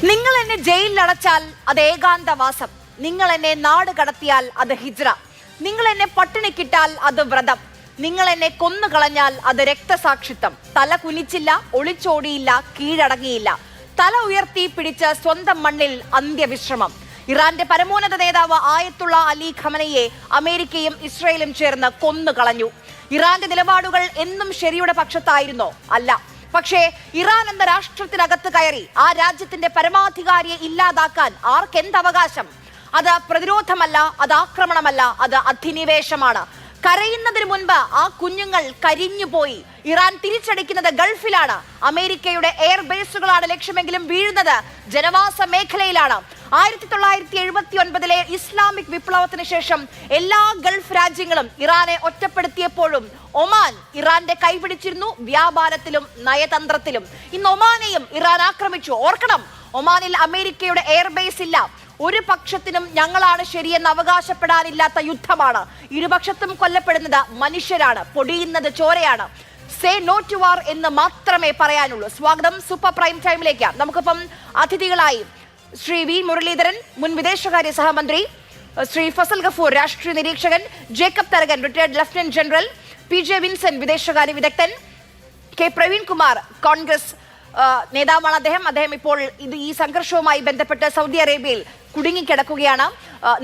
നിങ്ങൾ എന്നെ ജയിലിൽ അടച്ചാൽ അത് ഏകാന്തവാസം, നിങ്ങൾ എന്നെ നാട് കടത്തിയാൽ അത് ഹിജ്റ, നിങ്ങൾ എന്നെ പട്ടിണിക്കിട്ടാൽ അത് വ്രതം, നിങ്ങൾ എന്നെ കൊന്നുകളഞ്ഞാൽ അത് രക്തസാക്ഷിത്വം. തല കുനിച്ചില്ല, ഒളിച്ചോടിയില്ല, കീഴടങ്ങിയില്ല, തല ഉയർത്തി പിടിച്ച് സ്വന്തം മണ്ണിൽ അന്ത്യവിശ്രമം. ഇറാന്റെ പരമോന്നത നേതാവ് ആയത്തുള്ള അലി ഖമനയെ അമേരിക്കയും ഇസ്രയേലും ചേർന്ന് കൊന്നുകളഞ്ഞു. ഇറാന്റെ നിലപാടുകൾ എന്നും ശരിയുടെ പക്ഷത്തായിരുന്നോ? അല്ല. പക്ഷേ ഇറാൻ എന്ന രാഷ്ട്രത്തിനകത്ത് കയറി ആ രാജ്യത്തിന്റെ പരമാധികാരിയെ ഇല്ലാതാക്കാൻ ആർക്കെന്ത് അവകാശം? അത് പ്രതിരോധമല്ല, അത് ആക്രമണമല്ല, അത് അധിനിവേശമാണ്. കരയുന്നതിന് മുൻപ് ആ കുഞ്ഞുങ്ങൾ കരിഞ്ഞുപോയി. ഇറാൻ തിരിച്ചടിക്കുന്നത് ഗൾഫിലാണ്. അമേരിക്കയുടെ എയർ ബേസുകളാണ് ലക്ഷ്യമെങ്കിലും വീഴുന്നത് ജനവാസ മേഖലയിലാണ്. 1979 ഇസ്ലാമിക് വിപ്ലവത്തിന് ശേഷം എല്ലാ ഗൾഫ് രാജ്യങ്ങളും ഇറാനെ ഒറ്റപ്പെടുത്തിയപ്പോഴും ഒമാൻ ഇറാന്റെ കൈപിടിച്ചിരുന്നു, വ്യാപാരത്തിലും നയതന്ത്രത്തിലും. ഇന്ന് ഒമാനെയും ഇറാൻ ആക്രമിച്ചു. ഓർക്കണം, ഒമാനിൽ അമേരിക്കയുടെ എയർബേസ് ഇല്ല. ഒരു പക്ഷത്തിനും ഞങ്ങളാണ് ശരിയെന്ന് അവകാശപ്പെടാനില്ലാത്ത യുദ്ധമാണ്. ഇരുപക്ഷത്തും കൊല്ലപ്പെടുന്നത് മനുഷ്യരാണ്, പൊടിയുന്നത് ചോരയാണ്. സേ നോ ടു വാർ എന്ന് മാത്രമേ പറയാനുള്ളൂ. സ്വാഗതം സൂപ്പർ പ്രൈം ടൈമിലേക്ക്. നമുക്കിപ്പം അതിഥികളായി ശ്രീ വി മുരളീധരൻ, മുൻ വിദേശകാര്യ സഹമന്ത്രി, ശ്രീ ഫസൽ ഗഫൂർ, രാഷ്ട്രീയ നിരീക്ഷകൻ, Jacob Tharakan, retired lieutenant general, PJ Vincent, വിദേശകാര്യ വിദഗ്ധൻ, K പ്രവീൺ കുമാർ, കോൺഗ്രസ് നേതാവാണ് അദ്ദേഹം ഇപ്പോൾ ഈ സംഘർഷവുമായി ബന്ധപ്പെട്ട് സൗദി അറേബ്യയിൽ കുടുങ്ങിക്കിടക്കുകയാണ്.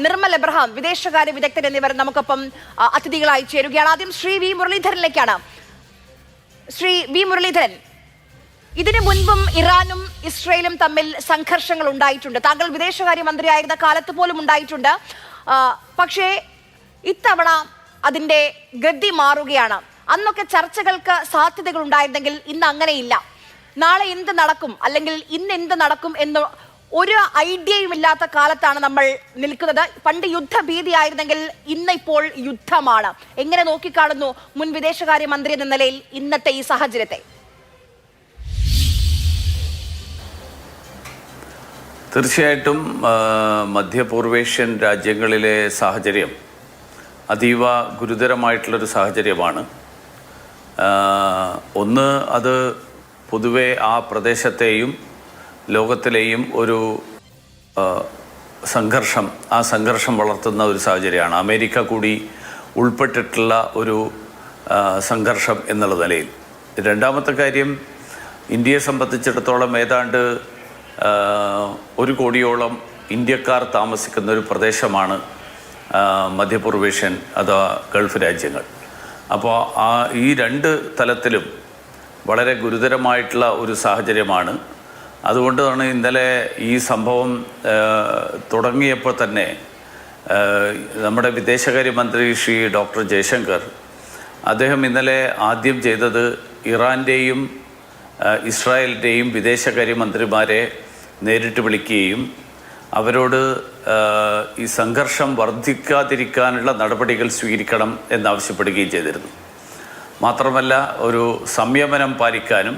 നിർമ്മൽ എബ്രഹാം, വിദേശകാര്യ വിദഗ്ധൻ എന്നിവർ നമുക്കൊപ്പം അതിഥികളായി ചേരുകയാണ്. ആദ്യം ശ്രീ വി മുരളീധരനിലേക്കാണ്. ശ്രീ വി മുരളീധരൻ, ഇതിനു മുൻപും ഇറാനും ഇസ്രയേലും തമ്മിൽ സംഘർഷങ്ങൾ ഉണ്ടായിട്ടുണ്ട്. താങ്കൾ വിദേശകാര്യ മന്ത്രിയായിരുന്ന കാലത്ത് പോലും ഉണ്ടായിട്ടുണ്ട്. പക്ഷേ ഇത്തവണ അതിന്റെ ഗതി മാറുകയാണ്. അന്നൊക്കെ ചർച്ചകൾക്ക് സാധ്യതകൾ ഉണ്ടായിരുന്നെങ്കിൽ ഇന്ന് അങ്ങനെയില്ല. നാളെ എന്ത് നടക്കും, അല്ലെങ്കിൽ ഇന്ന് എന്ത് നടക്കും എന്ന് ഒരു ഐഡിയയും ഇല്ലാത്ത കാലത്താണ് നമ്മൾ നിൽക്കുന്നത്. പണ്ട് യുദ്ധഭീതി ആയിരുന്നെങ്കിൽ ഇന്ന് ഇപ്പോൾ യുദ്ധമാണ്. എങ്ങനെ നോക്കിക്കാണുന്നു മുൻ വിദേശകാര്യ മന്ത്രി എന്ന നിലയിൽ ഇന്നത്തെ ഈ സാഹചര്യത്തെ? തീർച്ചയായിട്ടും മധ്യപൂർവേഷ്യൻ രാജ്യങ്ങളിലെ സാഹചര്യം അതീവ ഗുരുതരമായിട്ടുള്ളൊരു സാഹചര്യമാണ്. ഒന്ന്, അത് പൊതുവെ ആ പ്രദേശത്തെയും ലോകത്തിലെയും ഒരു സംഘർഷം വളർത്തുന്ന ഒരു സാഹചര്യമാണ്. അമേരിക്ക കൂടി ഉൾപ്പെട്ടിട്ടുള്ള ഒരു സംഘർഷം എന്നുള്ള നിലയിൽ. രണ്ടാമത്തെ കാര്യം, ഇന്ത്യയെ സംബന്ധിച്ചിടത്തോളം ഏതാണ്ട് 1 കോടിയോളം ഇന്ത്യക്കാർ താമസിക്കുന്ന ഒരു പ്രദേശമാണ് മധ്യപൂർവേഷ്യൻ അഥവാ ഗൾഫ് രാജ്യങ്ങൾ. അപ്പോൾ ഈ 2 തലത്തിലും വളരെ ഗുരുതരമായിട്ടുള്ള ഒരു സാഹചര്യമാണ്. അതുകൊണ്ടാണ് ഇന്നലെ ഈ സംഭവം തുടങ്ങിയപ്പോൾ തന്നെ നമ്മുടെ വിദേശകാര്യമന്ത്രി ശ്രീ ഡോക്ടർ ജയശങ്കർ അദ്ദേഹം ഇന്നലെ ആദ്യം ചെയ്തത് ഇറാൻ്റെയും ഇസ്രായേലിൻ്റെയും വിദേശകാര്യമന്ത്രിമാരെ നേരിട്ട് വിളിക്കുകയും അവരോട് ഈ സംഘർഷം വർദ്ധിക്കാതിരിക്കാനുള്ള നടപടികൾ സ്വീകരിക്കണം എന്നാവശ്യപ്പെടുകയും ചെയ്തിരുന്നു. മാത്രമല്ല, ഒരു സംയമനം പാലിക്കാനും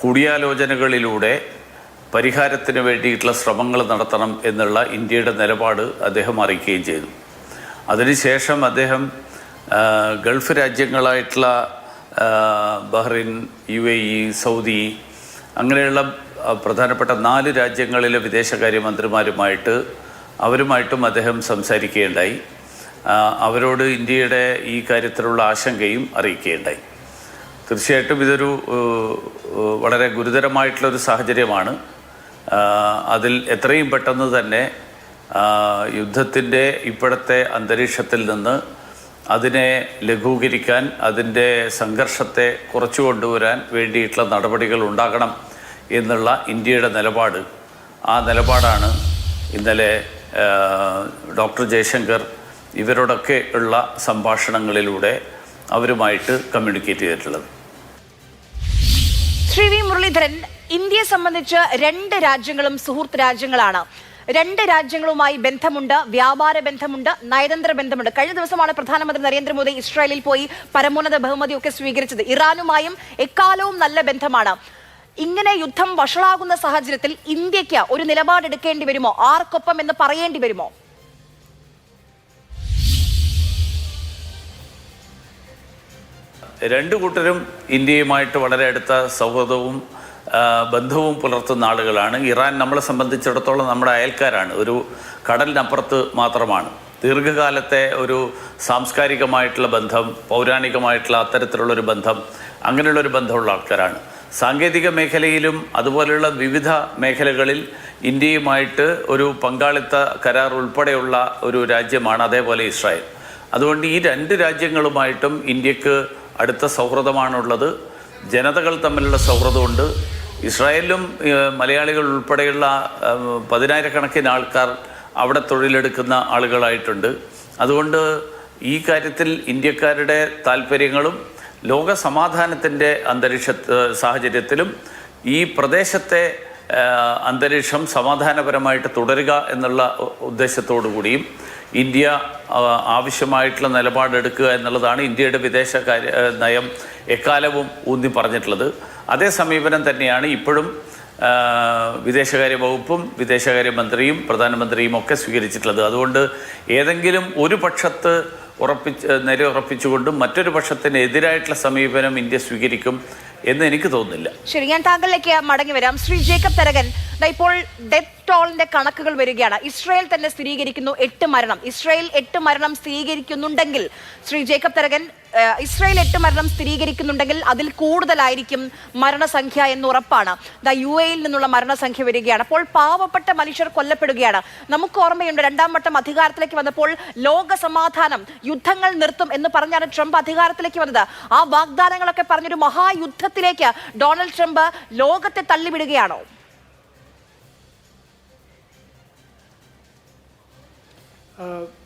കൂടിയാലോചനകളിലൂടെ പരിഹാരത്തിന് വേണ്ടിയിട്ടുള്ള ശ്രമങ്ങൾ നടത്തണം എന്നുള്ള ഇന്ത്യയുടെ നിലപാട് അദ്ദേഹം അറിയിക്കുകയും ചെയ്തു. അതിനുശേഷം അദ്ദേഹം ഗൾഫ് രാജ്യങ്ങളായിട്ടുള്ള ബഹ്റിൻ, UAE, സൗദി അങ്ങനെയുള്ള പ്രധാനപ്പെട്ട 4 രാജ്യങ്ങളിലെ വിദേശകാര്യമന്ത്രിമാരുമായിട്ടും അദ്ദേഹം സംസാരിക്കുകയുണ്ടായി. അവരോട് ഇന്ത്യയുടെ ഈ കാര്യത്തിലുള്ള ആശങ്കയും അറിയിക്കുകയുണ്ടായി. തീർച്ചയായിട്ടും ഇതൊരു വളരെ ഗുരുതരമായിട്ടുള്ളൊരു സാഹചര്യമാണ്. അതിൽ എത്രയും പെട്ടെന്ന് തന്നെ യുദ്ധത്തിൻ്റെ ഇപ്പോഴത്തെ അന്തരീക്ഷത്തിൽ നിന്ന് അതിനെ ലഘൂകരിക്കാൻ, അതിൻ്റെ സംഘർഷത്തെ കുറച്ചു കൊണ്ടുവരാൻ വേണ്ടിയിട്ടുള്ള നടപടികൾ ഉണ്ടാകണം എന്നുള്ള ഇന്ത്യയുടെ നിലപാട്, ആ നിലപാടാണ് ഇന്നലെ ഡോക്ടർ ജയശങ്കർ ഇവരോടൊക്കെ ഉള്ള സംഭാഷണങ്ങളിലൂടെ അവരുമായിട്ട് കമ്മ്യൂണിക്കേറ്റ് ചെയ്തിട്ടുള്ളത്. ശ്രീ വി മുരളീധരൻ, ഇന്ത്യയെ സംബന്ധിച്ച് 2 രാജ്യങ്ങളും സുഹൃത്ത് രാജ്യങ്ങളാണ്. 2 രാജ്യങ്ങളുമായി ബന്ധമുണ്ട്, വ്യാപാര ബന്ധമുണ്ട്, നയതന്ത്ര ബന്ധമുണ്ട്. കഴിഞ്ഞ ദിവസമാണ് പ്രധാനമന്ത്രി നരേന്ദ്രമോദി ഇസ്രായേലിൽ പോയി പരമോന്നത ബഹുമതിയൊക്കെ സ്വീകരിച്ചത്. ഇറാനുമായും എക്കാലവും നല്ല ബന്ധമാണ്. ഇങ്ങനെ യുദ്ധം വഷളാകുന്ന സാഹചര്യത്തിൽ ഇന്ത്യക്ക് ഒരു നിലപാടെടുക്കേണ്ടി വരുമോ? ആർക്കൊപ്പം എന്ന് പറയേണ്ടി വരുമോ? രണ്ടു കൂട്ടരും ഇന്ത്യയുമായിട്ട് വളരെ അടുത്ത സൗഹൃദവും ബന്ധവും പുലർത്തുന്ന ആളുകളാണ്. ഇറാൻ നമ്മളെ സംബന്ധിച്ചിടത്തോളം നമ്മുടെ അയൽക്കാരാണ്, ഒരു കടലിനപ്പുറത്ത് മാത്രമാണ്. ദീർഘകാലത്തെ ഒരു സാംസ്കാരികമായിട്ടുള്ള ബന്ധം, പൗരാണികമായിട്ടുള്ള അത്തരത്തിലുള്ളൊരു ബന്ധം, അങ്ങനെയുള്ളൊരു ബന്ധമുള്ള ആൾക്കാരാണ്. സാങ്കേതിക മേഖലയിലും അതുപോലെയുള്ള വിവിധ മേഖലകളിൽ ഇന്ത്യയുമായിട്ട് ഒരു പങ്കാളിത്ത കരാർ ഉൾപ്പെടെയുള്ള ഒരു രാജ്യമാണ് അതേപോലെ ഇസ്രായേൽ. അതുകൊണ്ട് ഈ രണ്ട് രാജ്യങ്ങളുമായിട്ടും ഇന്ത്യക്ക് അടുത്ത സൗഹൃദമാണുള്ളത്. ജനതകൾ തമ്മിലുള്ള സൗഹൃദമുണ്ട്. ഇസ്രായേലിലും മലയാളികൾ ഉൾപ്പെടെയുള്ള പതിനായിരക്കണക്കിന് ആൾക്കാർ അവിടെ തൊഴിലെടുക്കുന്ന ആളുകളായിട്ടുണ്ട്. അതുകൊണ്ട് ഈ കാര്യത്തിൽ ഇന്ത്യക്കാരുടെ താല്പര്യങ്ങളും ലോക സമാധാനത്തിൻ്റെ സാഹചര്യത്തിലും ഈ പ്രദേശത്തെ അന്തരീക്ഷം സമാധാനപരമായിട്ട് തുടരുക എന്നുള്ള ഉദ്ദേശത്തോടു കൂടിയും ഇന്ത്യ ആവശ്യമായിട്ടുള്ള നിലപാടെടുക്കുക എന്നുള്ളതാണ് ഇന്ത്യയുടെ വിദേശകാര്യ നയം എക്കാലവും ഊന്നി പറഞ്ഞിട്ടുള്ളത്. അതേ സമീപനം തന്നെയാണ് ഇപ്പോഴും വിദേശകാര്യ വകുപ്പും വിദേശകാര്യമന്ത്രിയും പ്രധാനമന്ത്രിയും ഒക്കെ സ്വീകരിച്ചിട്ടുള്ളത്. അതുകൊണ്ട് ഏതെങ്കിലും ഒരു പക്ഷത്ത് നിലയുറപ്പിച്ചുകൊണ്ടും മറ്റൊരു പക്ഷത്തിന് എതിരായിട്ടുള്ള സമീപനം ഇന്ത്യ സ്വീകരിക്കും എന്ന് എനിക്ക് തോന്നുന്നില്ല. ശരി, ഞാൻ താങ്കളിലേക്ക് മടങ്ങി വരാം. ശ്രീ ജേക്കബ് തരകൻ, ഇപ്പോൾ ഡെത്ത് ടോളിന്റെ കണക്കുകൾ വരികയാണ്. ഇസ്രായേൽ തന്നെ സ്ഥിരീകരിക്കുന്നു 8 മരണം. ഇസ്രായേൽ 8 മരണം സ്ഥിരീകരിക്കുന്നുണ്ടെങ്കിൽ ശ്രീ ജേക്കബ് തരകൻ, ഇസ്രായേൽ 8 മരണം സ്ഥിരീകരിക്കുന്നുണ്ടെങ്കിൽ അതിൽ കൂടുതലായിരിക്കും മരണസംഖ്യ എന്ന് ഉറപ്പാണ്. UAE-യിൽ നിന്നുള്ള മരണസംഖ്യ വരികയാണ്. അപ്പോൾ പാവപ്പെട്ട മനുഷ്യർ കൊല്ലപ്പെടുകയാണ്. നമുക്ക് ഓർമ്മയുണ്ട്, 2ാം വട്ടം അധികാരത്തിലേക്ക് വന്നപ്പോൾ ലോക സമാധാനം, യുദ്ധങ്ങൾ നിർത്തും എന്ന് പറഞ്ഞാണ് ട്രംപ് അധികാരത്തിലേക്ക് വന്നത്. ആ വാഗ്ദാനങ്ങളൊക്കെ പറഞ്ഞൊരു മഹായുദ്ധത്തിലേക്ക് ഡൊണാൾഡ് ട്രംപ് ലോകത്തെ തള്ളിവിടുകയാണോ?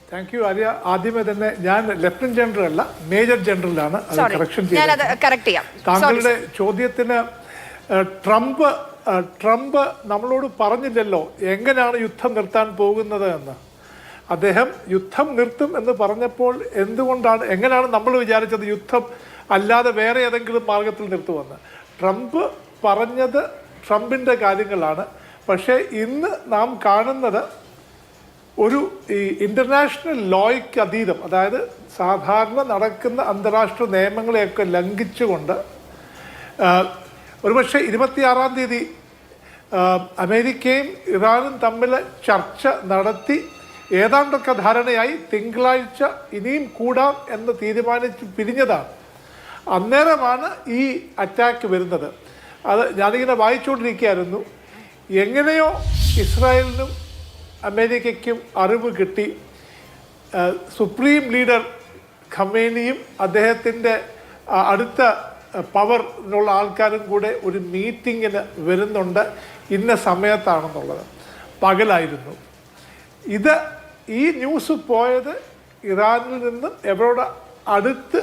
Thank you Arya. ആദ്യമേ തന്നെ ഞാൻ ലഫ്റ്റനന്റ് ജനറൽ അല്ല, മേജർ ജനറലാണ്. അത് കറക്ഷൻ ചെയ്യാം. താങ്കളുടെ ചോദ്യത്തിന് ട്രംപ് നമ്മളോട് പറഞ്ഞില്ലല്ലോ എങ്ങനെയാണ് യുദ്ധം നിർത്താൻ പോകുന്നത് എന്ന്. അദ്ദേഹം യുദ്ധം നിർത്തും എന്ന് പറഞ്ഞപ്പോൾ എങ്ങനെയാണ് നമ്മൾ വിചാരിച്ചത് യുദ്ധം അല്ലാതെ വേറെ ഏതെങ്കിലും മാർഗത്തിൽ നിർത്തുമെന്ന്? ട്രംപ് പറഞ്ഞത് ട്രംപിൻ്റെ കാര്യങ്ങളാണ്. പക്ഷേ ഇന്ന് നാം കാണുന്നത് ഒരു ഈ ഇൻ്റർനാഷണൽ ലോയ്ക്ക് അതീതം, അതായത് സാധാരണ നടക്കുന്ന അന്താരാഷ്ട്ര നിയമങ്ങളെയൊക്കെ ലംഘിച്ചുകൊണ്ട് ഒരുപക്ഷെ 26-ാം തീയതി അമേരിക്കയും ഇറാനും തമ്മിൽ ചർച്ച നടത്തി ഏതാണ്ടൊക്കെ ധാരണയായി തിങ്കളാഴ്ച ഇനിയും കൂടാം എന്ന് തീരുമാനിച്ച് പിരിഞ്ഞതാണ്. അന്നേരമാണ് ഈ അറ്റാക്ക് വരുന്നത്. അത് ഞാനിങ്ങനെ വായിച്ചുകൊണ്ടിരിക്കുകയായിരുന്നു. എങ്ങനെയോ ഇസ്രായേലിനും അമേരിക്കയ്ക്കും അറിവ് കിട്ടി. സുപ്രീം ലീഡർ ഖമേനിയും അദ്ദേഹത്തിൻ്റെ അടുത്ത പവറിനുള്ള ആൾക്കാരും കൂടെ ഒരു മീറ്റിങ്ങിന് വരുന്നുണ്ട്. ഇന്ന സമയത്താണെന്നുള്ളത് പകലായിരുന്നു. ഈ ന്യൂസ് പോയത് ഇറാനിൽ നിന്നും എവരോട് അടുത്ത്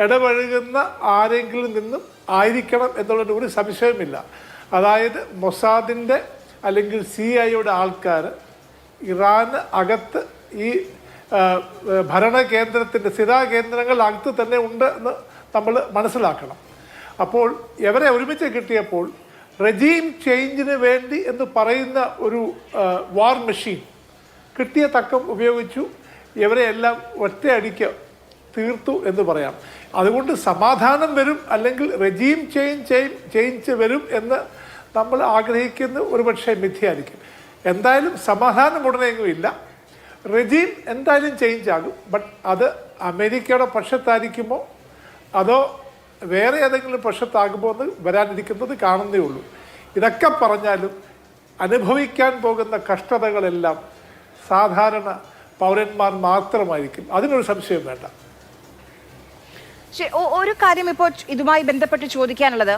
ഇടപഴകുന്ന ആരെങ്കിലും നിന്നും ആയിരിക്കണം എന്നുള്ളത് ഒരു സംശയമില്ല. അതായത് മൊസാദിൻ്റെ അല്ലെങ്കിൽ CIA ആൾക്കാർ ഇറാന് അകത്ത് ഈ ഭരണകേന്ദ്രത്തിൻ്റെ സ്ഥിരാകേന്ദ്രങ്ങൾ അകത്ത് തന്നെ ഉണ്ട് എന്ന് നമ്മൾ മനസ്സിലാക്കണം. അപ്പോൾ ഇവരെ ഒരുമിച്ച് കിട്ടിയപ്പോൾ റെജീം ചേഞ്ചിന് വേണ്ടി എന്ന് പറയുന്ന ഒരു വാർ മെഷീൻ കിട്ടിയ തക്കം ഉപയോഗിച്ചു ഇവരെ എല്ലാം ഒറ്റയടിക്ക് തീർത്തു എന്ന് പറയാം. അതുകൊണ്ട് സമാധാനം വരും അല്ലെങ്കിൽ റെജീം ചേഞ്ച് വരും എന്ന് നമ്മൾ ആഗ്രഹിക്കുന്ന ഒരുപക്ഷെ മിഥ്യയായിരിക്കും. എന്തായാലും സമാധാനം ഉടനെയൊന്നും ഇല്ല. റെജീം എന്തായാലും ചേഞ്ച് ആകും. ബട്ട് അത് അമേരിക്കയുടെ പക്ഷത്തായിരിക്കുമോ അതോ വേറെ ഏതെങ്കിലും പക്ഷത്താകുമോ എന്ന് വരാനിരിക്കുന്നത് കാണുന്നേ ഉള്ളൂ. ഇതൊക്കെ പറഞ്ഞാലും അനുഭവിക്കാൻ പോകുന്ന കഷ്ടതകളെല്ലാം സാധാരണ പൗരന്മാർ മാത്രമായിരിക്കും. അതിനൊരു സംശയം വേണ്ട. ഒരു കാര്യം ഇപ്പോൾ ഇതുമായി ബന്ധപ്പെട്ട് ചോദിക്കാനുള്ളത്,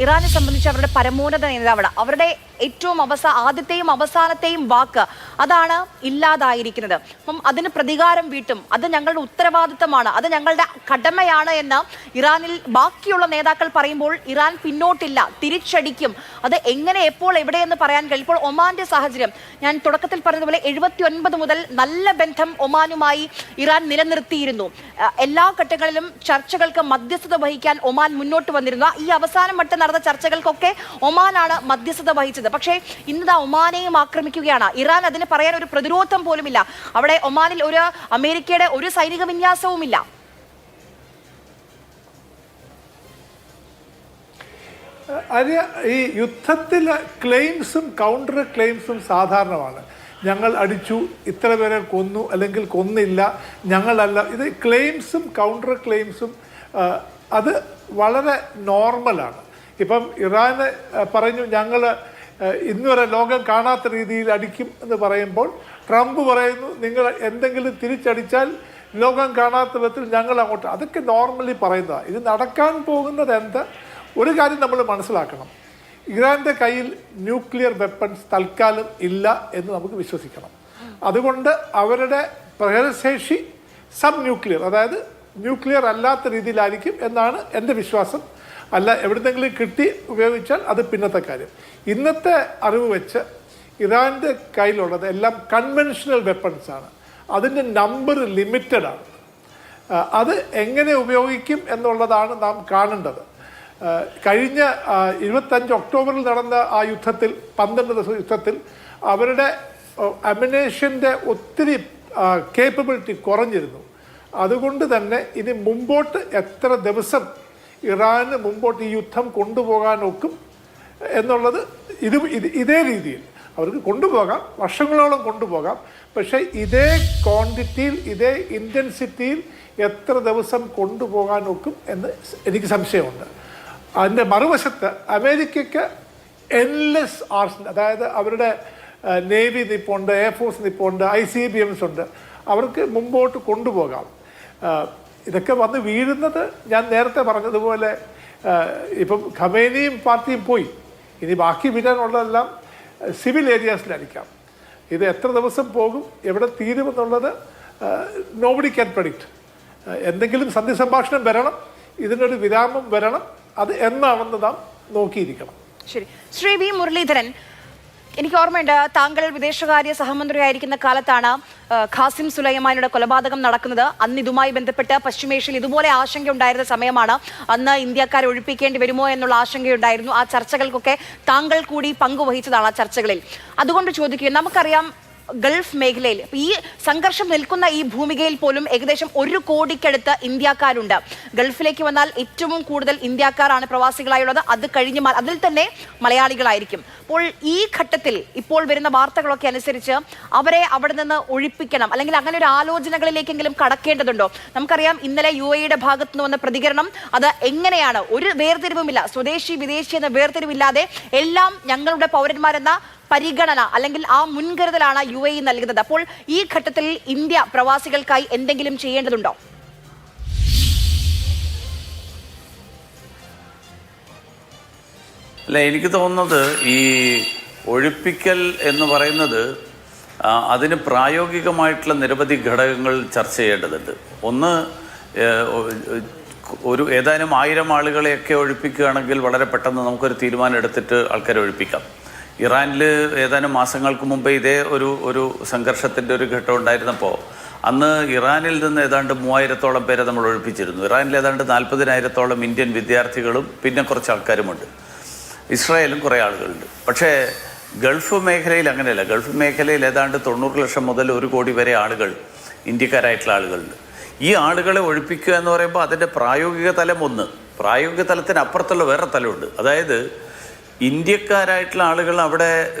ഇറാനെ സംബന്ധിച്ച് അവരുടെ പരമോന്നത നേതാവാണ്. അവരുടെ ഏറ്റവും ആദ്യത്തെയും അവസാനത്തെയും വാക്ക് അതാണ് ഇല്ലാതായിരിക്കുന്നത്. അപ്പം അതിന് പ്രതികാരം വീട്ടും, അത് ഞങ്ങളുടെ ഉത്തരവാദിത്തമാണ്, അത് ഞങ്ങളുടെ കടമയാണ് എന്ന് ഇറാനിൽ ബാക്കിയുള്ള നേതാക്കൾ പറയുമ്പോൾ ഇറാൻ പിന്നോട്ടില്ല, തിരിച്ചടിക്കും. അത് എങ്ങനെ, എപ്പോൾ, എവിടെയെന്ന് പറയാൻ കഴിയും. ഇപ്പോൾ ഒമാന്റെ സാഹചര്യം ഞാൻ തുടക്കത്തിൽ പറഞ്ഞതുപോലെ 79 മുതൽ നല്ല ബന്ധം ഒമാനുമായി ഇറാൻ നിലനിർത്തിയിരുന്നു. എല്ലാ ഘട്ടങ്ങളിലും ചർച്ചകൾക്ക് മധ്യസ്ഥത വഹിക്കാൻ ഒമാൻ മുന്നോട്ട് വന്നിരുന്നു. ഈ അവസാനം വട്ടം നടന്ന ചർച്ചകൾക്കൊക്കെ ഒമാനാണ് മധ്യസ്ഥത വഹിച്ചത്. പക്ഷേ ഇന്ന് ഒമാനെയും ആക്രമിക്കുകയാണ് ഇറാൻ. അതിന് പറയാൻ ഒരു പ്രതിരോധം പോലുമില്ല. അവിടെ ഒമാനിൽ അമേരിക്കയുടെ ഒരു സൈനിക വിന്യാസവുമില്ല. അരിയ ഈ യുദ്ധത്തിലെ ക്ലെയിംസും കൗണ്ടർ ക്ലെയിംസും സാധാരണമാണ്. ഞങ്ങൾ അടിച്ചു, ഇത്ര പേരെ കൊന്നു, അല്ലെങ്കിൽ കൊന്നില്ല, ഞങ്ങളല്ല. ഇത് ക്ലെയിംസും കൗണ്ടർ ക്ലെയിംസും അത് വളരെ നോർമലാണ്. ഇപ്പം ഇറാന് പറഞ്ഞു ഞങ്ങൾ ഇന്നുവരെ ലോകം കാണാത്ത രീതിയിൽ അടിക്കും എന്ന് പറയുമ്പോൾ ട്രംപ് പറയുന്നു നിങ്ങൾ എന്തെങ്കിലും തിരിച്ചടിച്ചാൽ ലോകം കാണാത്ത വിധത്തിൽ ഞങ്ങൾ അങ്ങോട്ട്, അതൊക്കെ നോർമലി പറയുന്നതാണ്. ഇത് നടക്കാൻ പോകുന്നത് എന്താ? ഒരു കാര്യം നമ്മൾ മനസ്സിലാക്കണം, ഇറാൻ്റെ കയ്യിൽ ന്യൂക്ലിയർ വെപ്പൺസ് തൽക്കാലം ഇല്ല എന്ന് നമുക്ക് വിശ്വസിക്കണം. അതുകൊണ്ട് അവരുടെ പ്രഹരശേഷി സബ് ന്യൂക്ലിയർ, അതായത് ന്യൂക്ലിയർ അല്ലാത്ത രീതിയിലായിരിക്കും എന്നാണ് എൻ്റെ വിശ്വാസം. അല്ല എവിടുന്നെങ്കിലും കിട്ടി ഉപയോഗിച്ചാൽ അത് പിന്നത്തെ കാര്യം. ഇന്നത്തെ അറിവ് വെച്ച് ഇറാൻ്റെ കയ്യിലുള്ളത് എല്ലാം കൺവെൻഷണൽ വെപ്പൺസാണ്. അതിൻ്റെ നമ്പർ ലിമിറ്റഡ് ആണ്. അത് എങ്ങനെ ഉപയോഗിക്കും എന്നുള്ളതാണ് നാം കാണേണ്ടത്. കഴിഞ്ഞ 25 ഒക്ടോബറിൽ നടന്ന ആ യുദ്ധത്തിൽ, 12 ദിവസം യുദ്ധത്തിൽ അവരുടെ അമിനേഷൻ്റെ ഒത്തിരി കേപ്പബിലിറ്റി കുറഞ്ഞിരുന്നു. അതുകൊണ്ട് തന്നെ ഇനി മുമ്പോട്ട് എത്ര ദിവസം ഇറാന് മുമ്പോട്ട് ഈ യുദ്ധം കൊണ്ടുപോകാനൊക്കും എന്നുള്ളത് ഇതേ രീതിയിൽ അവർക്ക് കൊണ്ടുപോകാം, വർഷങ്ങളോളം കൊണ്ടുപോകാം. പക്ഷേ ഇതേ ക്വാണ്ടിറ്റിയിൽ ഇതേ ഇൻറ്റൻസിറ്റിയിൽ എത്ര ദിവസം കൊണ്ടുപോകാനൊക്കും എന്ന് എനിക്ക് സംശയമുണ്ട്. അതിൻ്റെ മറുവശത്ത് അമേരിക്കയ്ക്ക് എൻലെസ് ആർസണൽ, അതായത് അവരുടെ നേവി നിപ്പുണ്ട്, എയർഫോഴ്സ് നിപ്പുണ്ട്, ICBMs ഉണ്ട്, അവർക്ക് മുമ്പോട്ട് കൊണ്ടുപോകാം. ഇതൊക്കെ വന്ന് വീഴുന്നത് ഞാൻ നേരത്തെ പറഞ്ഞതുപോലെ ഇപ്പം ഖമേനിയും പാർട്ടിയും പോയി, ഇനി ബാക്കി വീഴാനുള്ളതെല്ലാം സിവിൽ ഏരിയാസിലായിരിക്കാം. ഇത് എത്ര ദിവസം പോകും, എവിടെ തീരുമെന്നുള്ളത് നോബഡി ക്യാൻ പ്രെഡിക്റ്റ്. എന്തെങ്കിലും സന്ധി സംഭാഷണം വരണം, ഇതിനൊരു വിരാമം വരണം. അത് എന്നാണെന്ന് നാം നോക്കിയിരിക്കണം. ശരി, ശ്രീ വി മുരളീധരൻ, എനിക്ക് ഓർമ്മയുണ്ട് താങ്കൾ വിദേശകാര്യ സഹമന്ത്രിയായിരിക്കുന്ന കാലത്താണ് ഖാസിം സുലൈമാനിയുടെ കൊലപാതകം നടക്കുന്നത്. അന്ന് ഇതുമായി ബന്ധപ്പെട്ട് പശ്ചിമേഷ്യയിൽ ഇതുപോലെ ആശങ്ക ഉണ്ടായിരുന്ന സമയമാണ്. അന്ന് ഇന്ത്യക്കാരെ ഒഴിപ്പിക്കേണ്ടി വരുമോ എന്നുള്ള ആശങ്കയുണ്ടായിരുന്നു. ആ ചർച്ചകൾക്കൊക്കെ താങ്കൾ കൂടി പങ്കുവഹിച്ചതാണ് ആ ചർച്ചകളിൽ. അതുകൊണ്ട് ചോദിക്കുക, നമുക്കറിയാം ഗൾഫ് മേഖലയിൽ ഈ സംഘർഷം നിൽക്കുന്ന ഈ ഭൂമികയിൽ പോലും ഏകദേശം 1 കോടിക്കടുത്ത് ഇന്ത്യക്കാരുണ്ട്. ഗൾഫിലേക്ക് വന്നാൽ ഏറ്റവും കൂടുതൽ ഇന്ത്യക്കാരാണ് പ്രവാസികളായുള്ളത്. അത് കഴിഞ്ഞ് അതിൽ തന്നെ മലയാളികളായിരിക്കും. അപ്പോൾ ഈ ഘട്ടത്തിൽ ഇപ്പോൾ വരുന്ന വാർത്തകളൊക്കെ അനുസരിച്ച് അവരെ അവിടെ നിന്ന് ഒഴിപ്പിക്കണം, അല്ലെങ്കിൽ അങ്ങനെ ഒരു ആലോചനകളിലേക്കെങ്കിലും കടക്കേണ്ടതുണ്ടോ? നമുക്കറിയാം ഇന്നലെ UAE ഭാഗത്തു നിന്ന് വന്ന പ്രതികരണം അത് എങ്ങനെയാണ്, ഒരു വേർതിരിവുമില്ല, സ്വദേശി വിദേശി എന്ന വേർതിരിവില്ലാതെ എല്ലാം ഞങ്ങളുടെ പൗരന്മാരെന്ന പരിഗണന അല്ലെങ്കിൽ ആ മുൻകരുതലാണ് UAE നൽകുന്നത്. അപ്പോൾ ഈ ഘട്ടത്തിൽ ഇന്ത്യ പ്രവാസികൾക്കായി എന്തെങ്കിലും ചെയ്യേണ്ടതുണ്ടോ? അല്ല, എനിക്ക് തോന്നുന്നത് ഈ ഒഴിപ്പിക്കൽ എന്ന് പറയുന്നത് അതിന് പ്രായോഗികമായിട്ടുള്ള നിരവധി ഘടകങ്ങൾ ചർച്ച ചെയ്യേണ്ടതുണ്ട്. ഒന്ന്, ഒരു ഏതാനും 1000 ആളുകളെയൊക്കെ ഒഴിപ്പിക്കുകയാണെങ്കിൽ വളരെ പെട്ടെന്ന് നമുക്കൊരു തീരുമാനം എടുത്തിട്ട് ആൾക്കാരെ ഒഴിപ്പിക്കാം. ഇറാനിൽ ഏതാനും മാസങ്ങൾക്ക് മുമ്പേ ഇതേ ഒരു സംഘർഷത്തിൻ്റെ ഒരു ഘട്ടം ഉണ്ടായിരുന്നപ്പോൾ അന്ന് ഇറാനിൽ നിന്ന് ഏതാണ്ട് 3000-ഓളം പേരെ നമ്മൾ ഒഴിപ്പിച്ചിരുന്നു. ഇറാനിൽ ഏതാണ്ട് 40,000-ഓളം ഇന്ത്യൻ വിദ്യാർത്ഥികളും പിന്നെ കുറച്ച് ആൾക്കാരുമുണ്ട്. ഇസ്രായേലും കുറേ ആളുകളുണ്ട്. പക്ഷേ ഗൾഫ് മേഖലയിൽ അങ്ങനെയല്ല. ഗൾഫ് മേഖലയിൽ ഏതാണ്ട് 90 ലക്ഷം മുതൽ 1 കോടി വരെ ആളുകൾ, ഇന്ത്യക്കാരായിട്ടുള്ള ആളുകളുണ്ട്. ഈ ആളുകളെ ഒഴിപ്പിക്കുക എന്ന് പറയുമ്പോൾ അതിൻ്റെ പ്രായോഗിക തലം ഒന്ന്, പ്രായോഗിക തലത്തിനപ്പുറത്തുള്ള വേറെ തലമുണ്ട്. അതായത് ഇന്ത്യക്കാരായിട്ടുള്ള ആളുകൾ അവിടെ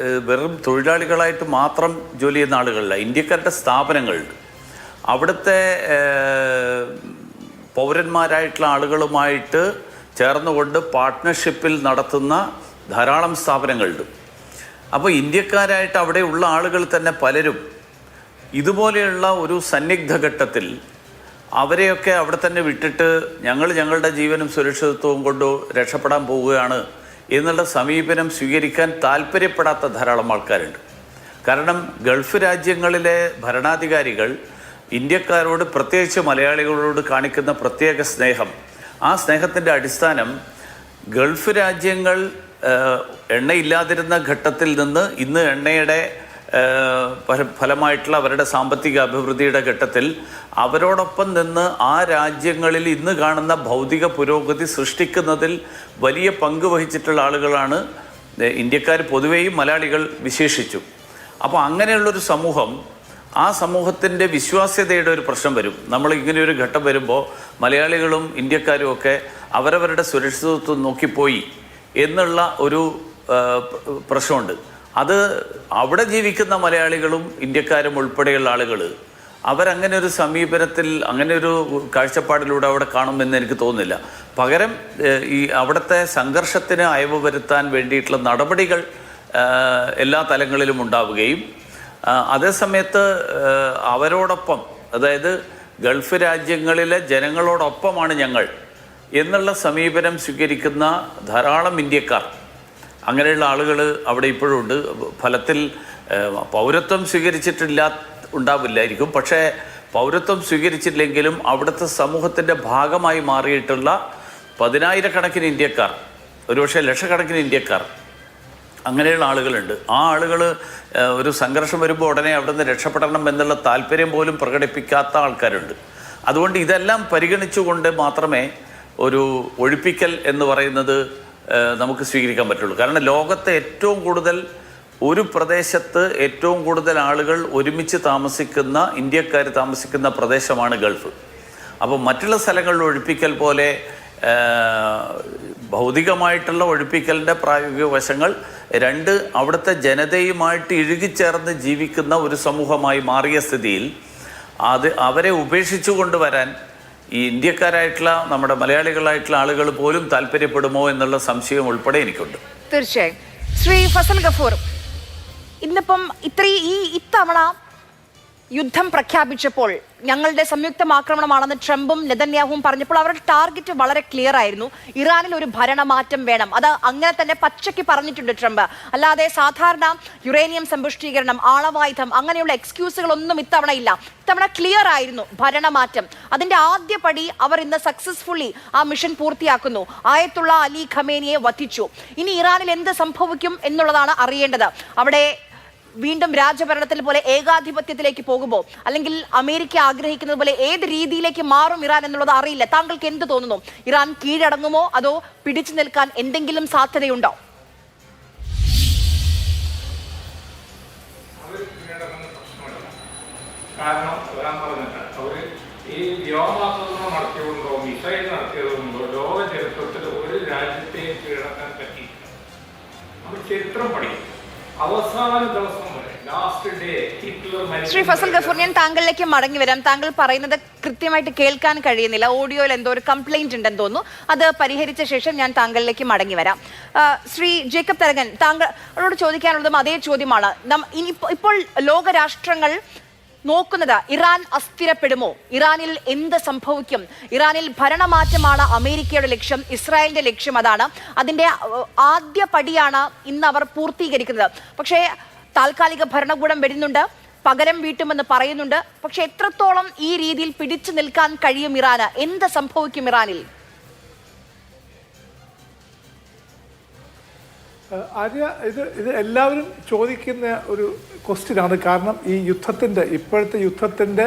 വെറും തൊഴിലാളികളായിട്ട് മാത്രം ജോലി ചെയ്യുന്ന ആളുകളല്ല, ഇന്ത്യക്കാരുടെ സ്ഥാപനങ്ങളുണ്ട്. അവിടുത്തെ പൗരന്മാരായിട്ടുള്ള ആളുകളുമായിട്ട് ചേർന്നുകൊണ്ട് പാർട്ട്ണർഷിപ്പിൽ നടത്തുന്ന ധാരാളം സ്ഥാപനങ്ങളുണ്ട്. അപ്പോൾ ഇന്ത്യക്കാരായിട്ട് അവിടെയുള്ള ആളുകൾ തന്നെ പലരും ഇതുപോലെയുള്ള ഒരു സന്നിഗ്ധ ഘട്ടത്തിൽ അവരെയൊക്കെ അവിടെ തന്നെ വിട്ടിട്ട് ഞങ്ങളുടെ ജീവനും സുരക്ഷിതത്വവും കൊണ്ട് രക്ഷപ്പെടാൻ പോവുകയാണ് എന്നുള്ള സമീപനം സ്വീകരിക്കാൻ താല്പര്യപ്പെടാത്ത ധാരാളം ആൾക്കാരുണ്ട്. കാരണം ഗൾഫ് രാജ്യങ്ങളിലെ ഭരണാധികാരികൾ ഇന്ത്യക്കാരോട്, പ്രത്യേകിച്ച് മലയാളികളോട് കാണിക്കുന്ന പ്രത്യേക സ്നേഹം, ആ സ്നേഹത്തിൻ്റെ അടിസ്ഥാനം ഗൾഫ് രാജ്യങ്ങൾ എണ്ണയില്ലാതിരുന്ന ഘട്ടത്തിൽ നിന്ന് ഇന്ന് എണ്ണയുടെ ഫലമായിട്ടുള്ള അവരുടെ സാമ്പത്തിക അഭിവൃദ്ധിയുടെ ഘട്ടത്തിൽ അവരോടൊപ്പം നിന്ന് ആ രാജ്യങ്ങളിൽ ഇന്ന് കാണുന്ന ഭൗതിക പുരോഗതി സൃഷ്ടിക്കുന്നതിൽ വലിയ പങ്ക് വഹിച്ചിട്ടുള്ള ആളുകളാണ് ഇന്ത്യക്കാർ പൊതുവെയും മലയാളികൾ വിശേഷിച്ചു. അപ്പോൾ അങ്ങനെയുള്ളൊരു സമൂഹം, ആ സമൂഹത്തിൻ്റെ വിശ്വാസ്യതയുടെ ഒരു പ്രശ്നം വരും. നമ്മൾ ഇങ്ങനെയൊരു ഘട്ടം വരുമ്പോൾ മലയാളികളും ഇന്ത്യക്കാരും ഒക്കെ അവരവരുടെ സുരക്ഷിതത്വം നോക്കിപ്പോയി എന്നുള്ള ഒരു പ്രശ്നമുണ്ട്. അത് അവിടെ ജീവിക്കുന്ന മലയാളികളും ഇന്ത്യക്കാരും ഉൾപ്പെടെയുള്ള ആളുകൾ അവരങ്ങനെ ഒരു സമീപനത്തിൽ, അങ്ങനെ ഒരു കാഴ്ചപ്പാടിലൂടെ അവിടെ കാണുമെന്ന് എനിക്ക് തോന്നുന്നില്ല. പകരം ഈ അവിടുത്തെ സംഘർഷത്തിന് അയവ് വരുത്താൻ വേണ്ടിയിട്ടുള്ള നടപടികൾ എല്ലാ തലങ്ങളിലും ഉണ്ടാവുകയും അതേസമയത്ത് അവരോടൊപ്പം, അതായത് ഗൾഫ് രാജ്യങ്ങളിലെ ജനങ്ങളോടൊപ്പമാണ് ഞങ്ങൾ എന്നുള്ള സമീപനം സ്വീകരിക്കുന്ന ധാരാളം ഇന്ത്യക്കാർ, അങ്ങനെയുള്ള ആളുകൾ അവിടെ ഇപ്പോഴും ഉണ്ട്. ഫലത്തിൽ പൗരത്വം ഉണ്ടാവില്ലായിരിക്കും, പക്ഷേ പൗരത്വം സ്വീകരിച്ചില്ലെങ്കിലും അവിടുത്തെ സമൂഹത്തിൻ്റെ ഭാഗമായി മാറിയിട്ടുള്ള പതിനായിരക്കണക്കിന് ഇന്ത്യക്കാർ, ഒരുപക്ഷെ ലക്ഷക്കണക്കിന് ഇന്ത്യക്കാർ, അങ്ങനെയുള്ള ആളുകളുണ്ട്. ആ ആളുകൾ ഒരു സംഘർഷം വരുമ്പോൾ ഉടനെ അവിടെ നിന്ന് രക്ഷപ്പെടണം എന്നുള്ള താല്പര്യം പോലും പ്രകടിപ്പിക്കാത്ത ആൾക്കാരുണ്ട്. അതുകൊണ്ട് ഇതെല്ലാം പരിഗണിച്ചുകൊണ്ട് മാത്രമേ ഒരു ഒഴിപ്പിക്കൽ എന്ന് പറയുന്നത് നമുക്ക് സ്വീകരിക്കാൻ പറ്റുള്ളൂ. കാരണം ലോകത്തെ ഏറ്റവും കൂടുതൽ, ഒരു പ്രദേശത്ത് ഏറ്റവും കൂടുതൽ ആളുകൾ ഒരുമിച്ച് താമസിക്കുന്ന, ഇന്ത്യക്കാർ താമസിക്കുന്ന പ്രദേശമാണ് ഗൾഫ്. അപ്പോൾ മറ്റുള്ള സ്ഥലങ്ങളിൽ ഒഴിപ്പിക്കൽ പോലെ ഭൗതികമായിട്ടുള്ള ഒഴിപ്പിക്കലിൻ്റെ പ്രായോഗിക വശങ്ങൾ, രണ്ട്, അവിടുത്തെ ജനതയുമായിട്ട് ഇഴുകിച്ചേർന്ന് ജീവിക്കുന്ന ഒരു സമൂഹമായി മാറിയ സ്ഥിതിയിൽ അവരെ ഉപേക്ഷിച്ചു കൊണ്ടുവരാൻ ഈ ഇന്ത്യക്കാരായിട്ടുള്ള നമ്മുടെ മലയാളികളായിട്ടുള്ള ആളുകൾ പോലും താല്പര്യപ്പെടുമോ എന്നുള്ള സംശയം ഉൾപ്പെടെ എനിക്കുണ്ട്. തീർച്ചയായും. ശ്രീ ഫസൽ ഗഫൂർ, ഇന്നിപ്പം ഇത്തവണ യുദ്ധം പ്രഖ്യാപിച്ചപ്പോൾ ഞങ്ങളുടെ സംയുക്ത ആക്രമണമാണെന്ന് ട്രംപും നെതന്യാഹുവും പറഞ്ഞപ്പോൾ അവരുടെ ടാർഗറ്റ് വളരെ ക്ലിയർ ആയിരുന്നു. ഇറാനിൽ ഒരു ഭരണമാറ്റം വേണം. അത് അങ്ങനെ തന്നെ പച്ചയ്ക്ക് പറഞ്ഞിട്ടുണ്ട് ട്രംപ്. അല്ലാതെ സാധാരണ യുറേനിയം സമ്പുഷ്ടീകരണം, ആണവായുധം, അങ്ങനെയുള്ള എക്സ്ക്യൂസുകളൊന്നും ഇത്തവണ ഇല്ല. ഇത്തവണ ക്ലിയർ ആയിരുന്നു ഭരണമാറ്റം. അതിന്റെ ആദ്യ പടി അവർ ഇന്ന് സക്സസ്ഫുള്ളി ആ മിഷൻ പൂർത്തിയാക്കുന്നു. ആയത്തുള്ള അലി ഖമേനിയെ വധിച്ചു. ഇനി ഇറാനിൽ എന്ത് സംഭവിക്കും എന്നുള്ളതാണ് അറിയേണ്ടത്. അവിടെ വീണ്ടും രാജഭരണത്തിൽ പോലെ ഏകാധിപത്യത്തിലേക്ക് പോകുമ്പോൾ, അല്ലെങ്കിൽ അമേരിക്ക ആഗ്രഹിക്കുന്നത് പോലെ ഏത് രീതിയിലേക്ക് മാറും ഇറാൻ എന്നുള്ളത് അറിയില്ല. താങ്കൾക്ക് എന്ത് തോന്നുന്നു? ഇറാൻ കീഴടങ്ങുമോ അതോ പിടിച്ചു നിൽക്കാൻ എന്തെങ്കിലും സാധ്യതയുണ്ടോ? കാരണം വരാൻ പറഞ്ഞിട്ട് അവർ ഈ വ്യോമാക്രമണം നടത്തിയതുകൊണ്ടോ മിസൈൽ നടത്തിയതുകൊണ്ടോ ലോക ചരിത്രത്തിൽ ഒരു രാജ്യത്തെയും കീഴടക്കാൻ പറ്റിയില്ല. നമ്മൾ ചരിത്രം പഠിക്കും. അവസാന ദിവസം വരെ, ലാസ്റ്റ് ഡേ, ശ്രീ ഫസൽ ഗഫൂർ, ഞാൻ താങ്കളിലേക്ക് മടങ്ങി വരാം. താങ്കൾ പറയുന്നത് കൃത്യമായിട്ട് കേൾക്കാൻ കഴിയുന്നില്ല. ഓഡിയോയിൽ എന്തോ ഒരു കംപ്ലൈന്റ് ഉണ്ടെന്ന് തോന്നുന്നു. അത് പരിഹരിച്ച ശേഷം ഞാൻ താങ്കളിലേക്ക് മടങ്ങി വരാം. ശ്രീ ജേക്കബ് തരകൻ, താങ്കളോട് ചോദിക്കാനുള്ളതും അതേ ചോദ്യമാണ്. ഇപ്പോൾ ലോകരാഷ്ട്രങ്ങൾ നോക്കുന്നത് ഇറാൻ അസ്ഥിരപ്പെടുമോ, ഇറാനിൽ എന്ത് സംഭവിക്കും, ഇറാനിൽ ഭരണമാറ്റമാണ് അമേരിക്കയുടെ ലക്ഷ്യം, ഇസ്രായേലിന്റെ ലക്ഷ്യം അതാണ്. അതിന്റെ ആദ്യ പടിയാണ് ഇന്ന് അവർ പൂർത്തീകരിക്കുന്നത്. പക്ഷേ താൽക്കാലിക ഭരണകൂടം വരുന്നുണ്ട്, പകരം വീട്ടുമെന്ന് പറയുന്നുണ്ട്. പക്ഷെ എത്രത്തോളം ഈ രീതിയിൽ പിടിച്ചു നിൽക്കാൻ കഴിയും ഇറാന്? എന്ത് സംഭവിക്കും ഇറാനിൽ? ആര്യ, ഇത് എല്ലാവരും ചോദിക്കുന്ന ഒരു ക്വസ്റ്റ്യനാണ്. കാരണം ഈ ഇപ്പോഴത്തെ യുദ്ധത്തിൻ്റെ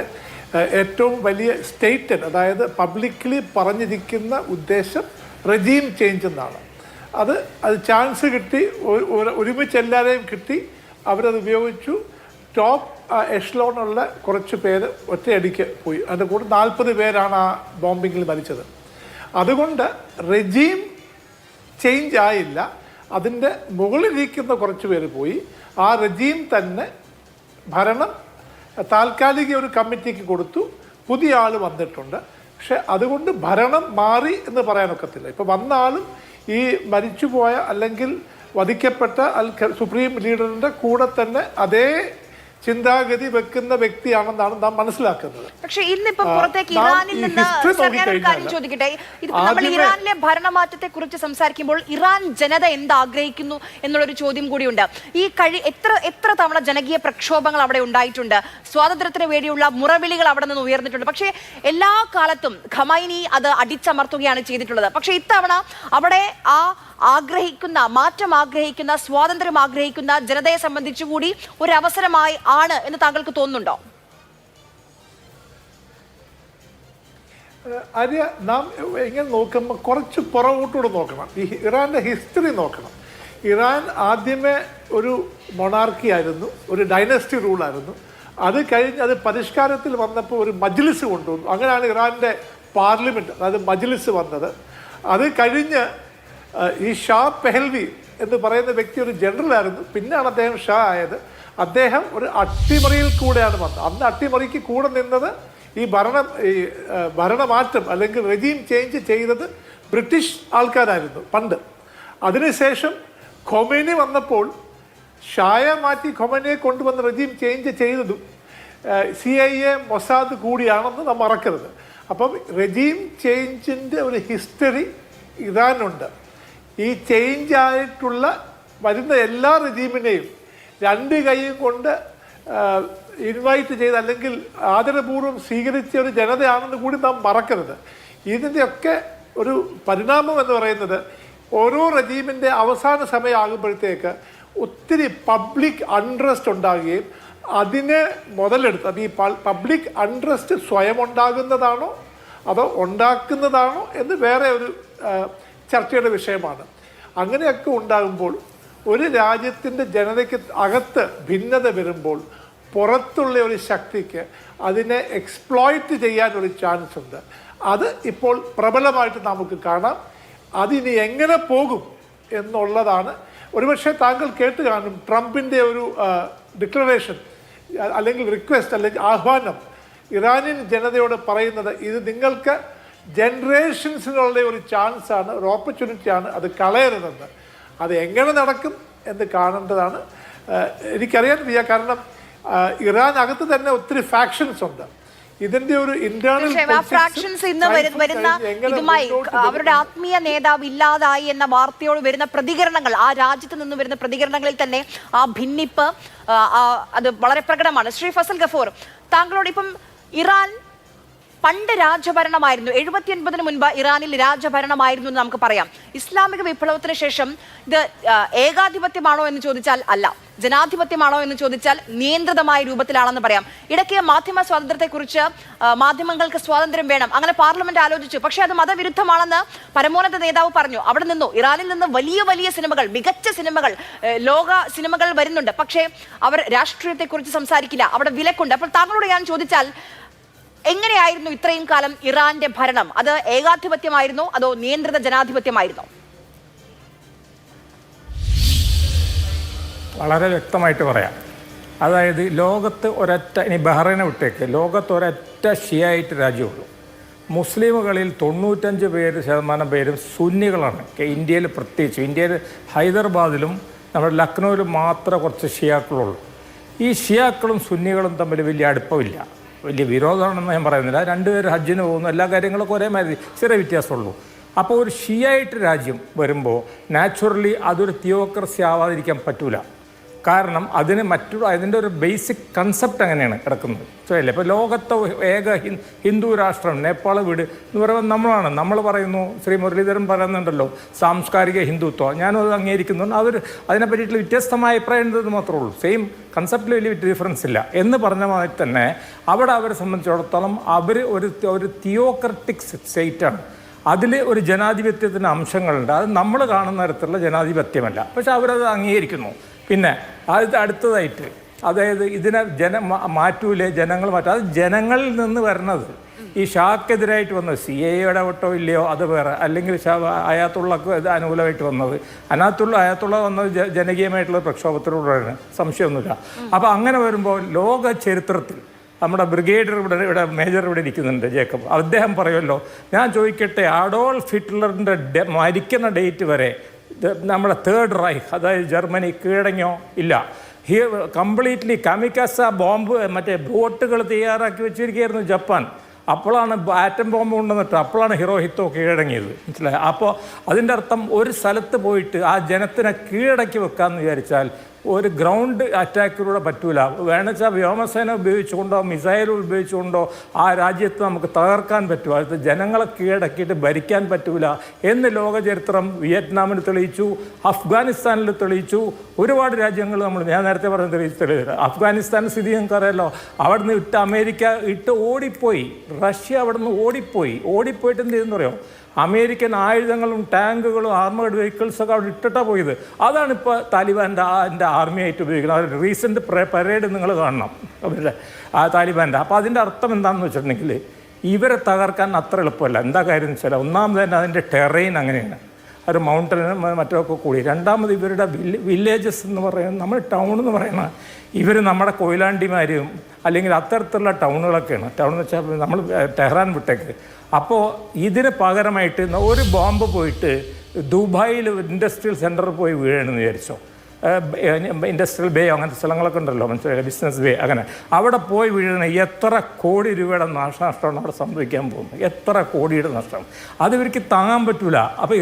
ഏറ്റവും വലിയ സ്റ്റേറ്റഡ്, അതായത് പബ്ലിക്കലി പറഞ്ഞിരിക്കുന്ന ഉദ്ദേശം റെജീം ചേഞ്ച് എന്നാണ്. അത് ചാൻസ് കിട്ടി, ഒരുമിച്ച് എല്ലാവരെയും കിട്ടി, അവരത് ഉപയോഗിച്ചു. ടോപ്പ് എഷ്ലോണുള്ള കുറച്ച് പേര് ഒറ്റയടിക്ക് പോയി. അതിൻ്റെ കൂടെ 40 പേരാണ് ആ ബോംബിങ്ങിൽ മരിച്ചത്. അതുകൊണ്ട് റെജീം ചേഞ്ച് ആയില്ല. അതിൻ്റെ മുകളിലിരിക്കുന്ന കുറച്ച് പേര് പോയി. ആ റെജീം തന്നെ ഭരണം താൽക്കാലിക ഒരു കമ്മിറ്റിക്ക് കൊടുത്തു. പുതിയ ആൾ വന്നിട്ടുണ്ട്. പക്ഷെ അതുകൊണ്ട് ഭരണം മാറി എന്ന് പറയാനൊക്കത്തില്ല. ഇപ്പോൾ വന്ന ആളും ഈ മരിച്ചുപോയ അല്ലെങ്കിൽ വധിക്കപ്പെട്ട സുപ്രീം ലീഡറിൻ്റെ കൂടെ തന്നെ അതേ ചിന്താഗതി വെക്കുന്ന വ്യക്തിയാണെന്നാണ് നാം മനസ്സിലാക്കുന്നത്. പക്ഷേ ഇന്നിപ്പോ പുറത്തേക്ക് ഇറാനിൽ നിന്ന് കാര്യം ചോദിക്കട്ടെ, നമ്മൾ ഇറാനിലെ ഭരണമാറ്റത്തെ കുറിച്ച് സംസാരിക്കുമ്പോൾ ഇറാൻ ജനത എന്താഗ്രഹിക്കുന്നു എന്നുള്ളൊരു ചോദ്യം കൂടിയുണ്ട്. ഈ എത്ര തവണ ജനകീയ പ്രക്ഷോഭങ്ങൾ അവിടെ ഉണ്ടായിട്ടുണ്ട്, സ്വാതന്ത്ര്യത്തിന് വേണ്ടിയുള്ള മുറവിളികൾ അവിടെ നിന്ന് ഉയർന്നിട്ടുണ്ട്. പക്ഷേ എല്ലാ കാലത്തും ഖമൈനി അത് അടിച്ചമർത്തുകയാണ് ചെയ്തിട്ടുള്ളത്. പക്ഷേ ഇത്തവണ അവിടെ മാറ്റം ആഗ്രഹിക്കുന്ന, സ്വാതന്ത്ര്യം ആഗ്രഹിക്കുന്ന ജനതയെ സംബന്ധിച്ചുകൂടി ഒരു അവസരമായി ആണ് എന്ന് താങ്കൾക്ക് തോന്നുന്നുണ്ടോ? ആര്യ, നാം ഇങ്ങനെ നോക്കുമ്പോൾ കുറച്ച് പുറകോട്ടുകൂടെ നോക്കണം. ഈ ഇറാൻ്റെ ഹിസ്റ്ററി നോക്കണം. ഇറാൻ ആദ്യമേ ഒരു മൊണാർക്കി ആയിരുന്നു, ഒരു ഡൈനസ്റ്റി റൂളായിരുന്നു. അത് കഴിഞ്ഞ് അത് പരിഷ്കാരത്തിൽ വന്നപ്പോൾ ഒരു മജ്ലിസ് കൊണ്ടുവന്നു. അങ്ങനെയാണ് ഇറാൻ്റെ പാർലമെൻറ്റ്, അതായത് മജ്ലിസ് വന്നത്. അത് കഴിഞ്ഞ് ഈ ഷാ പെഹൽവി എന്ന് പറയുന്ന വ്യക്തി ഒരു ജനറലായിരുന്നു, പിന്നാണ് അദ്ദേഹം ഷാ ആയത്. അദ്ദേഹം ഒരു അട്ടിമറിയിൽ കൂടെയാണ് വന്നത്. അന്ന് അട്ടിമറിക്ക് കൂടെ നിന്നത് ഈ ഭരണമാറ്റം അല്ലെങ്കിൽ റെജീം ചേഞ്ച് ചെയ്തത് ബ്രിട്ടീഷ് ആൾക്കാരായിരുന്നു പണ്ട്. അതിനുശേഷം ഖൊമേനി വന്നപ്പോൾ ഷായെ മാറ്റി ഖൊമേനിയെ കൊണ്ടുവന്ന് റെജീം ചേഞ്ച് ചെയ്തതും CIA മൊസാദ് കൂടിയാണെന്ന് നാം മറക്കരുത്. അപ്പം റെജീം ചേഞ്ചിൻ്റെ ഒരു ഹിസ്റ്ററി ഇറാനുണ്ട്. ഈ ചേഞ്ച് ആയിട്ടുള്ള വരുന്ന എല്ലാ റെജീമിനെയും രണ്ട് കൈയും കൊണ്ട് ഇൻവൈറ്റ് ചെയ്ത് അല്ലെങ്കിൽ ആദരപൂർവ്വം സ്വീകരിച്ച ഒരു ജനതയാണെന്ന് കൂടി നാം മറക്കരുത്. ഇതിൻ്റെയൊക്കെ ഒരു പരിണാമം എന്ന് പറയുന്നത് ഓരോ റെജീമിൻ്റെ അവസാന സമയമാകുമ്പോഴത്തേക്ക് ഒത്തിരി പബ്ലിക് അൺട്രസ്റ്റ് ഉണ്ടാകുകയും അതിനെ മുതലെടുത്ത് അത് ഈ പബ്ലിക് അൺട്രസ്റ്റ് സ്വയം ഉണ്ടാകുന്നതാണോ അതോ ഉണ്ടാക്കുന്നതാണോ എന്ന് വേറെ ഒരു ചർച്ചയുടെ വിഷയമാണ്. അങ്ങനെയൊക്കെ ഉണ്ടാകുമ്പോൾ ഒരു രാജ്യത്തിൻ്റെ ജനതയ്ക്ക് അകത്ത് ഭിന്നത വരുമ്പോൾ പുറത്തുള്ള ഒരു ശക്തിക്ക് അതിനെ എക്സ്പ്ലോയിറ്റ് ചെയ്യാനൊരു ചാൻസ് ഉണ്ട്. അത് ഇപ്പോൾ പ്രബലമായിട്ട് നമുക്ക് കാണാം. അതിനി എങ്ങനെ പോകും എന്നുള്ളതാണ്. ഒരുപക്ഷെ താങ്കൾ കേട്ട് കാണും ട്രംപിൻ്റെ ഒരു ഡിക്ലറേഷൻ അല്ലെങ്കിൽ റിക്വസ്റ്റ് അല്ലെങ്കിൽ ആഹ്വാനം ഇറാനിയൻ ജനതയോട് പറയുന്നത് ഇത് നിങ്ങൾക്ക് ജനറേഷൻസിനുള്ള ഒരു ചാൻസാണ്, ഒരു ഓപ്പർച്യൂണിറ്റിയാണ്, അത് കളയരുതെന്ന്. അത് എങ്ങനെ നടക്കും എന്ന് കാണേണ്ടതാണ്. എനിക്കറിയാൻ വയ്യ, കാരണം ഇറാനകത്ത് തന്നെ ഒത്തിരി ഫാക്ഷൻസ് ഉണ്ട്. ഇതിന്റെ ഒരു ഇന്റേണൽ ഇതുമായി അവരുടെ ആത്മീയ നേതാവ് ഇല്ലാതായി എന്ന വാർത്തയോട് വരുന്ന പ്രതികരണങ്ങൾ, ആ രാജ്യത്ത് നിന്ന് വരുന്ന പ്രതികരണങ്ങളിൽ തന്നെ ആ ഭിന്നിപ്പ് അത് വളരെ പ്രകടമാണ്. ശ്രീ ഫസൽ ഗഫൂർ, താങ്കളോട് ഇപ്പം ഇറാൻ പണ്ട് രാജഭരണമായിരുന്നു, 79 മുൻപ് ഇറാനിൽ രാജഭരണമായിരുന്നു എന്ന് നമുക്ക് പറയാം. ഇസ്ലാമിക വിപ്ലവത്തിന് ശേഷം ഇത് ഏകാധിപത്യമാണോ എന്ന് ചോദിച്ചാൽ അല്ല, ജനാധിപത്യമാണോ എന്ന് ചോദിച്ചാൽ നിയന്ത്രിതമായ രൂപത്തിലാണെന്ന് പറയാം. ഇടയ്ക്ക് മാധ്യമ സ്വാതന്ത്ര്യത്തെക്കുറിച്ച് മാധ്യമങ്ങൾക്ക് സ്വാതന്ത്ര്യം വേണം, അങ്ങനെ പാർലമെന്റ് ആലോചിച്ചു. പക്ഷേ അത് മതവിരുദ്ധമാണെന്ന് പരമോന്നത നേതാവ് പറഞ്ഞു. അവിടെ നിന്നു ഇറാനിൽ നിന്ന് വലിയ വലിയ സിനിമകൾ, മികച്ച സിനിമകൾ, ലോക സിനിമകൾ വരുന്നുണ്ട്. പക്ഷേ അവർ രാഷ്ട്രീയത്തെക്കുറിച്ച് സംസാരിക്കില്ല, അവിടെ വിലക്കുണ്ട്. അപ്പോൾ താങ്കളോട് ഞാൻ ചോദിച്ചാൽ എങ്ങനെയായിരുന്നു ഇത്രയും കാലം ഇറാന്റെ ഭരണം? അത് ഏകാധിപത്യമായിരുന്നോ അതോ നിയന്ത്രിത ജനാധിപത്യമായിരുന്നോ? വളരെ വ്യക്തമായിട്ട് പറയാം. അതായത് ലോകത്ത് ഒരൊറ്റ, ഇനി ബഹ്റൈനെ വിട്ടേക്ക്, ലോകത്ത് ഒരൊറ്റ ഷിയായിട്ട് രാജ്യമുള്ളൂ. മുസ്ലിമുകളിൽ 95% പേരും സുന്നികളാണ്. ഇന്ത്യയിൽ പ്രത്യേകിച്ച്, ഇന്ത്യയിൽ ഹൈദരാബാദിലും നമ്മുടെ ലക്നൌവിലും മാത്രമേ കുറച്ച് ഷിയാക്കളുള്ളൂ. ഈ ഷിയാക്കളും സുന്നികളും തമ്മിൽ വലിയ അടുപ്പമില്ല, വലിയ വിരോധമാണെന്ന് ഞാൻ പറയുന്നില്ല. രണ്ടുപേരും ഹജ്ജിന് പോകുന്നു, എല്ലാ കാര്യങ്ങളൊക്കെ ഒരേ മാതിരി, ചെറിയ വ്യത്യാസമുള്ളൂ. അപ്പോൾ ഒരു ഷിയായിട്ട് രാജ്യം വരുമ്പോൾ നാച്ചുറലി അതൊരു തിയോക്രസി ആവാതിരിക്കാൻ പറ്റൂല. കാരണം അതിന് അതിൻ്റെ ഒരു ബേസിക് കൺസെപ്റ്റ് അങ്ങനെയാണ് കിടക്കുന്നത്. ശരിയല്ലേ? ഇപ്പോൾ ലോകത്തെ ഏക ഹിന്ദു രാഷ്ട്രം നേപ്പാൾ വീട് എന്ന് പറയുമ്പോൾ നമ്മളാണ്. നമ്മൾ പറയുന്നു, ശ്രീ മുരളീധരൻ പറയുന്നുണ്ടല്ലോ സാംസ്കാരിക ഹിന്ദുത്വം, ഞാനും അത് അംഗീകരിക്കുന്നുണ്ട്. അതിനെ പറ്റിയിട്ടുള്ള വ്യത്യസ്തമായ അഭിപ്രായം ഉണ്ടെന്ന് മാത്രമേ ഉള്ളൂ. സെയിം കൺസെപ്റ്റിൽ വലിയ ഡിഫറൻസ് ഇല്ല എന്ന് പറഞ്ഞ മാതിരി തന്നെ അവിടെ അവരെ സംബന്ധിച്ചിടത്തോളം അവർ ഒരു തിയോക്രറ്റിക് സ്റ്റേറ്റാണ്. അതിൽ ഒരു ജനാധിപത്യത്തിൻ്റെ അംശങ്ങളുണ്ട്. അത് നമ്മൾ കാണുന്ന തരത്തിലുള്ള ജനാധിപത്യമല്ല, പക്ഷെ അവരത് അംഗീകരിക്കുന്നു. പിന്നെ അടുത്തതായിട്ട്, അതായത് ഇതിനെ മാറ്റൂലേ, ജനങ്ങൾ മാറ്റും. അത് ജനങ്ങളിൽ നിന്ന് വരുന്നത്. ഈ ഷാക്കെതിരായിട്ട് വന്നത് CAA വട്ടോ ഇല്ലയോ അത് വേറെ, അല്ലെങ്കിൽ അയാത്തുള്ളക്ക് ഇത് അനുകൂലമായിട്ട് വന്നത്, അയാത്തുള്ള വന്നത് ജനകീയമായിട്ടുള്ള പ്രക്ഷോഭത്തിലൂടെയാണ്, സംശയമൊന്നുമില്ല. അപ്പോൾ അങ്ങനെ വരുമ്പോൾ ലോക ചരിത്രത്തിൽ നമ്മുടെ ബ്രിഗേഡിയർ ഇവിടെ മേജർ ഇവിടെ ഇരിക്കുന്നുണ്ട്, ജേക്കബ്, അദ്ദേഹം പറയുമല്ലോ, ഞാൻ ചോദിക്കട്ടെ, അഡോൾഫ് ഹിറ്റ്ലറിൻ്റെ മരിക്കുന്ന ഡേറ്റ് വരെ നമ്മുടെ തേർഡ് റൈഖ്, അതായത് ജർമ്മനി കീഴടങ്ങിയോ? ഇല്ല. കംപ്ലീറ്റ്ലി കമിക്കാസ ബോംബ്, മറ്റേ ബോട്ടുകൾ തയ്യാറാക്കി വെച്ചിരിക്കുകയായിരുന്നു ജപ്പാൻ. അപ്പോഴാണ് ആറ്റം ബോംബ് കൊണ്ടുവന്നിട്ട് അപ്പോഴാണ് ഹിരോഹിത്തോ കീഴടങ്ങിയത്. മനസ്സിലായി? അപ്പോൾ അതിൻ്റെ അർത്ഥം ഒരു സ്ഥലത്ത് പോയിട്ട് ആ ജനത്തിനെ കീഴടക്കി വെക്കാമെന്ന് വിചാരിച്ചാൽ ഒരു ഗ്രൗണ്ട് അറ്റാക്കിലൂടെ പറ്റൂല. വേണമെച്ചാൽ വ്യോമസേന ഉപയോഗിച്ചുകൊണ്ടോ മിസൈൽ ഉപയോഗിച്ചുകൊണ്ടോ ആ രാജ്യത്ത് നമുക്ക് തകർക്കാൻ പറ്റുമോ, അത് ജനങ്ങളെ കീഴടക്കിയിട്ട് ഭരിക്കാൻ പറ്റൂല എന്ന് ലോകചരിത്രം വിയറ്റ്നാമിൽ തെളിയിച്ചു, അഫ്ഗാനിസ്ഥാനിൽ തെളിയിച്ചു, ഒരുപാട് രാജ്യങ്ങൾ ഞാൻ നേരത്തെ പറഞ്ഞ തെളിയിച്ചു. അഫ്ഗാനിസ്ഥാൻ സ്ഥിതി നിങ്ങൾക്കറിയാലോ, അവിടെ നിന്ന് അമേരിക്ക ഓടിപ്പോയി, റഷ്യ അവിടെ നിന്ന് ഓടിപ്പോയിട്ട് എന്ത് ചെയ്തെന്ന് പറയുമോ, അമേരിക്കൻ ആയുധങ്ങളും ടാങ്കുകളും ആർമേഡ് വെഹിക്കിൾസൊക്കെ അവിടെ ഇട്ടിട്ടാണ് പോയത്. അതാണിപ്പോൾ താലിബാൻ്റെ ആർമിയായിട്ട് ഉപയോഗിക്കുന്നത്. അവർ റീസെൻറ്റ് പരേഡ് നിങ്ങൾ കാണണം അവരുടെ താലിബാൻ്റെ. അപ്പോൾ അതിൻ്റെ അർത്ഥം എന്താണെന്ന് വെച്ചിട്ടുണ്ടെങ്കിൽ ഇവരെ തകർക്കാൻ അത്ര എളുപ്പമല്ല. എന്താ കാര്യം എന്ന് വെച്ചാൽ, ഒന്നാമത് തന്നെ അതിൻ്റെ ടെറൈൻ അങ്ങനെയാണ്. ഒരു മൗണ്ടനും മറ്റൊക്കെ കൂടി. രണ്ടാമത് ഇവരുടെ വില്ലേജസ് എന്ന് പറയുന്നത്, നമ്മൾ ടൗൺ എന്ന് പറയുന്നത് ഇവർ നമ്മുടെ കൊയിലാണ്ടിമാരും അല്ലെങ്കിൽ അത്തരത്തിലുള്ള ടൗണുകളൊക്കെയാണ്. ടൗൺ എന്ന് വെച്ചാൽ നമ്മൾ ടെഹ്റാൻ വിട്ടേക്ക്. അപ്പോൾ ഇതിന് പകരമായിട്ട് ഒരു ബോംബ് പോയിട്ട് ദുബായിൽ ഇൻഡസ്ട്രിയൽ സെൻറ്ററിൽ പോയി വീഴണമെന്ന് വിചാരിച്ചോ. ഇൻഡസ്ട്രിയൽ ബേ അങ്ങനത്തെ സ്ഥലങ്ങളൊക്കെ ഉണ്ടല്ലോ, മനസ്സിലായി, ബിസിനസ് ബേ, അങ്ങനെ അവിടെ പോയി വീഴുന്ന എത്ര കോടി രൂപയുടെ നാശനഷ്ടമാണ് അവിടെ സംഭവിക്കാൻ പോകുന്നത്. എത്ര കോടിയുടെ നഷ്ടം അത് ഇവർക്ക് താങ്ങാൻ പറ്റില്ല. അപ്പോൾ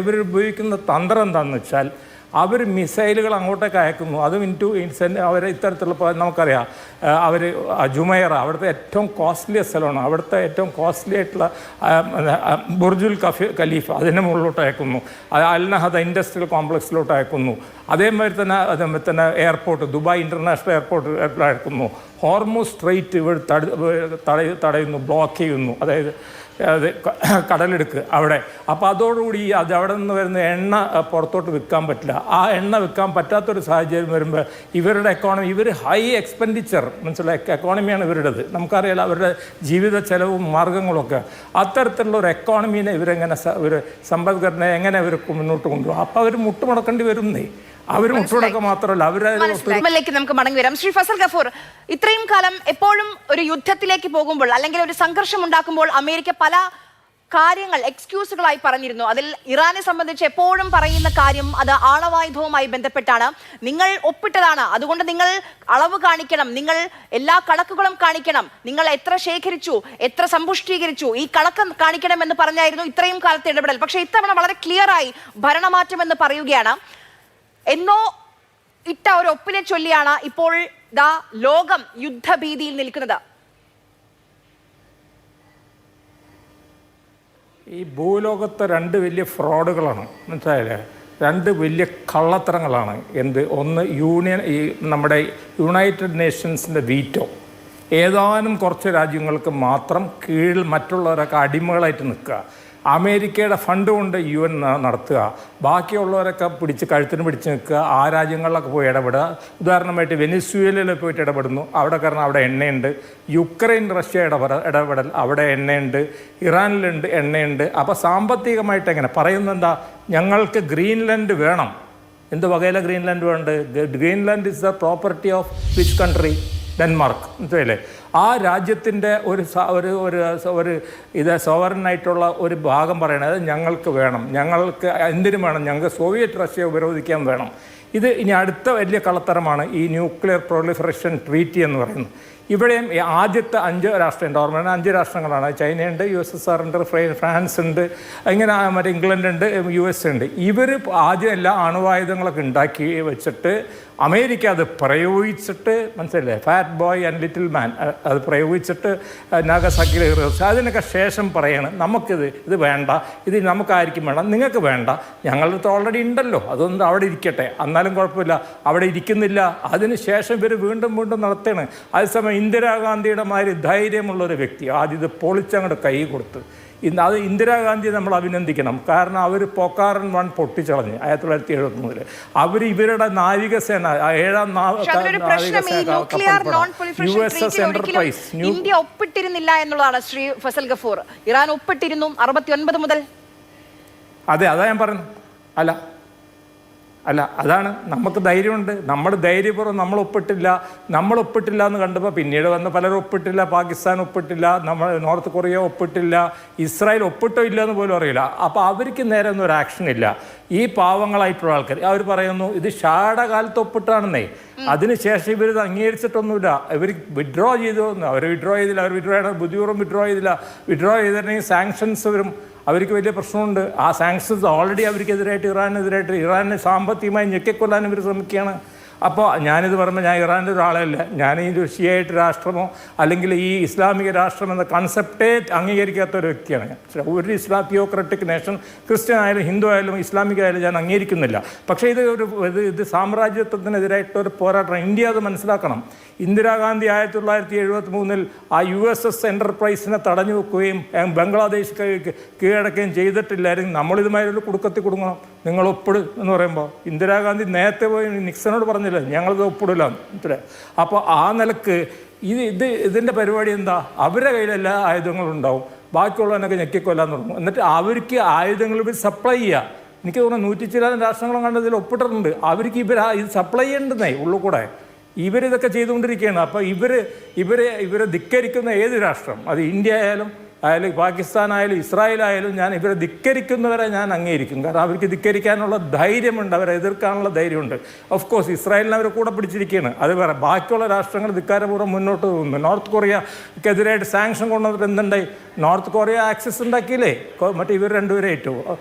ഇവർ ഉപയോഗിക്കുന്ന തന്ത്രം എന്താണെന്ന് വെച്ചാൽ അവർ മിസൈലുകൾ അങ്ങോട്ടേക്ക് അയക്കുന്നു. അതും അവർ ഇത്തരത്തിലുള്ള, നമുക്കറിയാം, അവർ ജുമൈറ അവിടുത്തെ ഏറ്റവും കോസ്റ്റ്ലി സ്ഥലമാണ്. അവിടുത്തെ ഏറ്റവും കോസ്റ്റ്ലി ആയിട്ടുള്ള ബുർജുൽ ഖലീഫ അതിൻ്റെ മുകളിലോട്ട് അയക്കുന്നു. അൽ-നഹദ ഇൻഡസ്ട്രിയൽ കോംപ്ലക്സിലോട്ട് അയക്കുന്നു. അതേമാതിരി തന്നെ എയർപോർട്ട്, ദുബായ് ഇൻ്റർനാഷണൽ എയർപോർട്ട് അയക്കുന്നു. ഹോർമൂസ് സ്ട്രെയിറ്റ് ഇവർ തടയുന്നു, ബ്ലോക്ക് ചെയ്യുന്നു, അതായത് അത് കടലെടുക്ക് അവിടെ. അപ്പോൾ അതോടുകൂടി അത് അവിടെ നിന്ന് വരുന്ന എണ്ണ പുറത്തോട്ട് വിൽക്കാൻ പറ്റില്ല. ആ എണ്ണ വിൽക്കാൻ പറ്റാത്തൊരു സാഹചര്യം വരുമ്പോൾ ഇവരുടെ എക്കോണമി, ഇവർ ഹൈ എക്സ്പെൻഡിച്ചർ, മനസ്സിലായി, എക്കോണമിയാണ് ഇവരുടേത്. നമുക്കറിയാലോ അവരുടെ ജീവിത ചെലവും മാർഗങ്ങളൊക്കെ. അത്തരത്തിലുള്ള ഒരു എക്കോണമീനെ ഇവരെങ്ങനെ ഒരു സമ്പദ്ഘടനയെ എങ്ങനെ ഇവർ മുന്നോട്ട് കൊണ്ടുപോകും? അപ്പോൾ അവർ മുട്ടുമുടക്കേണ്ടി വരുന്നേ. അവർ മുട്ടുമുടക്കം മാത്രമല്ല, അവരിലേക്ക് നമുക്ക് മടങ്ങി വരാം. ശ്രീ ഫസൽ ഗഫൂർ, ഇത്രയും കാലം എപ്പോഴും ഒരു യുദ്ധത്തിലേക്ക് പോകുമ്പോൾ അല്ലെങ്കിൽ ഒരു സംഘർഷം ഉണ്ടാക്കുമ്പോൾ അമേരിക്ക പല കാര്യങ്ങൾ എക്സ്ക്യൂസുകളായി പറഞ്ഞിരുന്നു. അതിൽ ഇറാനെ സംബന്ധിച്ച് എപ്പോഴും പറയുന്ന കാര്യം അത് ആണവായുധവുമായി ബന്ധപ്പെട്ടാണ്. നിങ്ങൾ ഒപ്പിട്ടതാണ്, അതുകൊണ്ട് നിങ്ങൾ അളവ് കാണിക്കണം, നിങ്ങൾ എല്ലാ കണക്കുകളും കാണിക്കണം, നിങ്ങൾ എത്ര ശേഖരിച്ചു, എത്ര സമ്പുഷ്ടീകരിച്ചു, ഈ കണക്ക് കാണിക്കണം എന്ന് പറഞ്ഞായിരുന്നു ഇത്രയും കാലത്തെ ഇടപെടൽ. പക്ഷേ ഇത്തവണ വളരെ ക്ലിയർ ആയി ഭരണമാറ്റം എന്ന് പറയുകയാണ്. എന്നോ ഇട്ട ഒരു ഒപ്പിനെ ചൊല്ലിയാണ് ഇപ്പോൾ ലോകം യുദ്ധഭീതിയിൽ നിൽക്കുന്നത്. ഈ ഭൂലോകത്തെ രണ്ട് വലിയ ഫ്രോഡുകളാണ്, മനസ്സിലായില്ലേ? രണ്ട് വലിയ കള്ളത്തരങ്ങളാണ്. ഒന്ന് നമ്മുടെ യുണൈറ്റഡ് നേഷൻസിൻ്റെ വീറ്റോ. ഏതാനും കുറച്ച് രാജ്യങ്ങൾക്ക് മാത്രം കീഴിൽ മറ്റുള്ളവരൊക്കെ അടിമകളായിട്ട് നിൽക്കുക. അമേരിക്കയുടെ ഫണ്ട് കൊണ്ട് UN നടത്തുക. ബാക്കിയുള്ളവരൊക്കെ കഴുത്തിന് പിടിച്ച് നിൽക്കുക. ആ രാജ്യങ്ങളിലൊക്കെ പോയി ഇടപെടുക. ഉദാഹരണമായിട്ട് വെനിസ്വേലയിൽ പോയിട്ട് ഇടപെടുന്നു. അവിടെ കാരണം അവിടെ എണ്ണയുണ്ട്. യുക്രൈൻ റഷ്യ ഇടപെടൽ, അവിടെ എണ്ണയുണ്ട്. ഇറാനിലുണ്ട്, എണ്ണയുണ്ട്. അപ്പോൾ സാമ്പത്തികമായിട്ട് എങ്ങനെ പറയുന്നത് എന്താ? ഞങ്ങൾക്ക് ഗ്രീൻലാൻഡ് വേണം. എന്ത് വകയിലെ ഗ്രീൻലാൻഡ് വേണ്ടത്? Greenland is the property of which country? Denmark, മനസ്സിലല്ലേ? ആ രാജ്യത്തിൻ്റെ ഒരു സോവറനായിട്ടുള്ള ഒരു ഭാഗം പറയണത് ഞങ്ങൾക്ക് വേണം. ഞങ്ങൾക്ക് എന്തിനും വേണം? ഞങ്ങൾക്ക് സോവിയറ്റ് റഷ്യ ഉപരോധിക്കാൻ വേണം. ഇത് ഇനി അടുത്ത വലിയ കള്ളത്തരമാണ് ഈ ന്യൂക്ലിയർ പ്രൊളിഫറേഷൻ ട്രീറ്റി എന്ന് പറയുന്നത്. ഇവിടെയും ആദ്യത്തെ 5 രാഷ്ട്രം, ഓർമ്മ 5 രാഷ്ട്രങ്ങളാണ്. ചൈനയുണ്ട്, USSR ഉണ്ട്, ഫ്രാൻസ് ഉണ്ട്, ഇങ്ങനെ മറ്റേ ഇംഗ്ലണ്ട് ഉണ്ട്, US ഉണ്ട്. ഇവർ ആദ്യം എല്ലാ അണുവായുധങ്ങളൊക്കെ ഉണ്ടാക്കി വെച്ചിട്ട് അമേരിക്ക അത് പ്രയോഗിച്ചിട്ട്, മനസ്സിലല്ലേ, ഫാറ്റ് ബോയ് ആൻഡ് ലിറ്റിൽ മാൻ അത് പ്രയോഗിച്ചിട്ട് നാഗസാക്കിയിൽ അതിനൊക്കെ ശേഷം പറയണം ഇത് വേണ്ട, ഇത് നമുക്കായിരിക്കും വേണ്ട, നിങ്ങൾക്ക് വേണ്ട, ഞങ്ങളുടെ ഓൾറെഡി ഉണ്ടല്ലോ, അതൊന്നും അവിടെ ഇരിക്കട്ടെ, എന്നാലും കുഴപ്പമില്ല, അവിടെ ഇരിക്കുന്നില്ല. അതിന് ശേഷം ഇവർ വീണ്ടും നടത്തുകയാണ്. അതേസമയം ഇന്ദിരാഗാന്ധിയുടെ മാതിരി ധൈര്യമുള്ളൊരു വ്യക്തി ആദ്യം ഇത് പൊളിച്ചങ്ങോട്ട് കൈ കൊടുത്ത്. അത് ഇന്ദിരാഗാന്ധിയെ നമ്മൾ അഭിനന്ദിക്കണം. കാരണം അവർ പൊക്കാറൻ 1 പൊട്ടിച്ചളഞ്ഞ് 1973 അവർ ഇവരുടെ നാവികസേന 7ാം USS എന്റർപ്രൈസ് ഇന്ത്യ ഒപ്പിട്ടിരുന്നില്ല എന്നുള്ളതാണ് ശ്രീ ഫസൽ ഗഫൂർ. ഇറാൻ ഒപ്പിട്ടിരുന്നു 69 മുതൽ. അതാ ഞാൻ പറഞ്ഞു. അല്ല അതാണ് നമുക്ക് ധൈര്യമുണ്ട്. നമ്മൾ ധൈര്യപൂർവ്വം നമ്മൾ ഒപ്പിട്ടില്ല എന്ന് കണ്ടപ്പോൾ പിന്നീട് വന്ന് പലരും ഒപ്പിട്ടില്ല. പാകിസ്ഥാൻ ഒപ്പിട്ടില്ല, നോർത്ത് കൊറിയ ഒപ്പിട്ടില്ല, ഇസ്രായേൽ ഒപ്പിട്ടോ ഇല്ല എന്ന് പോലും അറിയില്ല. അപ്പോൾ അവർക്ക് നേരെ ഒന്നും ഒരു ആക്ഷൻ ഇല്ല. ഈ പാവങ്ങളായിട്ടുള്ള ആൾക്കാർ അവർ പറയുന്നു ഇത് ഷായുടെ കാലത്ത് ഒപ്പിട്ടാണെന്നേ. അതിനുശേഷം ഇവരിത് അംഗീകരിച്ചിട്ടൊന്നുമില്ല. ഇവർ വിഡ്രോ ചെയ്തു. അവർ വിഡ്രോ ചെയ്യണം, ബുദ്ധിപൂർവ്വം വിഡ്രോ ചെയ്തിട്ടുണ്ടെങ്കിൽ സാങ്ഷൻസ് വരും. അവർക്ക് വലിയ പ്രശ്നമുണ്ട്. ആ സാങ്ഷൻസ് ഓൾറെഡി അവർക്കെതിരായിട്ട് ഇറാനെ സാമ്പത്തികമായി ഞെക്കിക്കൊല്ലാൻ ഇവർ ശ്രമിക്കുകയാണ്. അപ്പോൾ ഞാനിത് പറയുമ്പോൾ ഞാൻ ഇറാൻ്റെ ഒരാളല്ല. ഞാൻ ഈ ഷിയായിട്ട് രാഷ്ട്രമോ അല്ലെങ്കിൽ ഈ ഇസ്ലാമിക രാഷ്ട്രം എന്ന കൺസെപ്റ്റേ അംഗീകരിക്കാത്ത ഒരു വ്യക്തിയാണ് ഞാൻ. ഒരു തിയോക്രറ്റിക് നേഷൻ, ക്രിസ്ത്യൻ ആയാലും ഹിന്ദു ആയാലും ഇസ്ലാമിക ആയാലും ഞാൻ അംഗീകരിക്കുന്നില്ല. പക്ഷേ ഇത് സാമ്രാജ്യത്വത്തിനെതിരായിട്ടൊരു പോരാട്ടം. ഇന്ത്യ അത് മനസ്സിലാക്കണം. ഇന്ദിരാഗാന്ധി 1973 ആ USS എന്റർപ്രൈസിനെ തടഞ്ഞു വെക്കുകയും ബംഗ്ലാദേശ് കീഴടക്കുകയും ചെയ്തിട്ടില്ലായിരുന്നു. നമ്മളിതുമായൊരു കുടുക്കത്തിൽ കുടുങ്ങണം, നിങ്ങൾ ഒപ്പിട് എന്ന് പറയുമ്പോൾ ഇന്ദിരാഗാന്ധി നേരത്തെ പോയി നിക്സനോട് പറഞ്ഞില്ല ഞങ്ങളിത് ഒപ്പിടില്ല. അപ്പോൾ ആ നിലക്ക് ഇതിൻ്റെ പരിപാടി എന്താ? അവരുടെ കയ്യിൽ എല്ലാ ആയുധങ്ങളും ഉണ്ടാവും, ബാക്കിയുള്ളവനൊക്കെ ഞെക്കിക്കൊല്ലാൻ തുടങ്ങും. എന്നിട്ട് അവർക്ക് ആയുധങ്ങൾ സപ്ലൈ ചെയ്യുക. എനിക്ക് തോന്നുന്നു 100 ചില രാഷ്ട്രങ്ങളും കണ്ടതിൽ ഒപ്പിട്ടിട്ടുണ്ട്. അവർക്ക് ഇത് സപ്ലൈ ചെയ്യേണ്ടുന്നേ ഉള്ളു കൂടെ. ഇവരിതൊക്കെ ചെയ്തുകൊണ്ടിരിക്കുകയാണ്. അപ്പോൾ ഇവരെ ധിക്കരിക്കുന്ന ഏത് രാഷ്ട്രം, അത് ഇന്ത്യ ആയാലും പാകിസ്ഥാൻ ആയാലും ഇസ്രായേൽ ആയാലും, ഞാൻ ഇവരെ ധിക്കരിക്കുന്നവരെ ഞാൻ അംഗീകരിക്കും. കാരണം അവർക്ക് ധിക്കരിക്കാനുള്ള ധൈര്യമുണ്ട്, അവരെ എതിർക്കാനുള്ള ധൈര്യമുണ്ട്. ഓഫ് കോഴ്സ് ഇസ്രായേലിനെ അവർ കൂടെ പിടിച്ചിരിക്കുകയാണ്. അത് വേറെ. ബാക്കിയുള്ള രാഷ്ട്രങ്ങൾ ധിക്കാരപൂർവ്വം മുന്നോട്ട് പോകുന്നു. നോർത്ത് കൊറിയക്കെതിരായിട്ട് സാങ്ഷൻ കൊണ്ടുവന്നിട്ട് എന്തുണ്ടായി? നോർത്ത് കൊറിയ ആക്സസ് ഉണ്ടാക്കിയില്ലേ? മറ്റേ ഇവർ രണ്ടുപേരെ ഏറ്റു.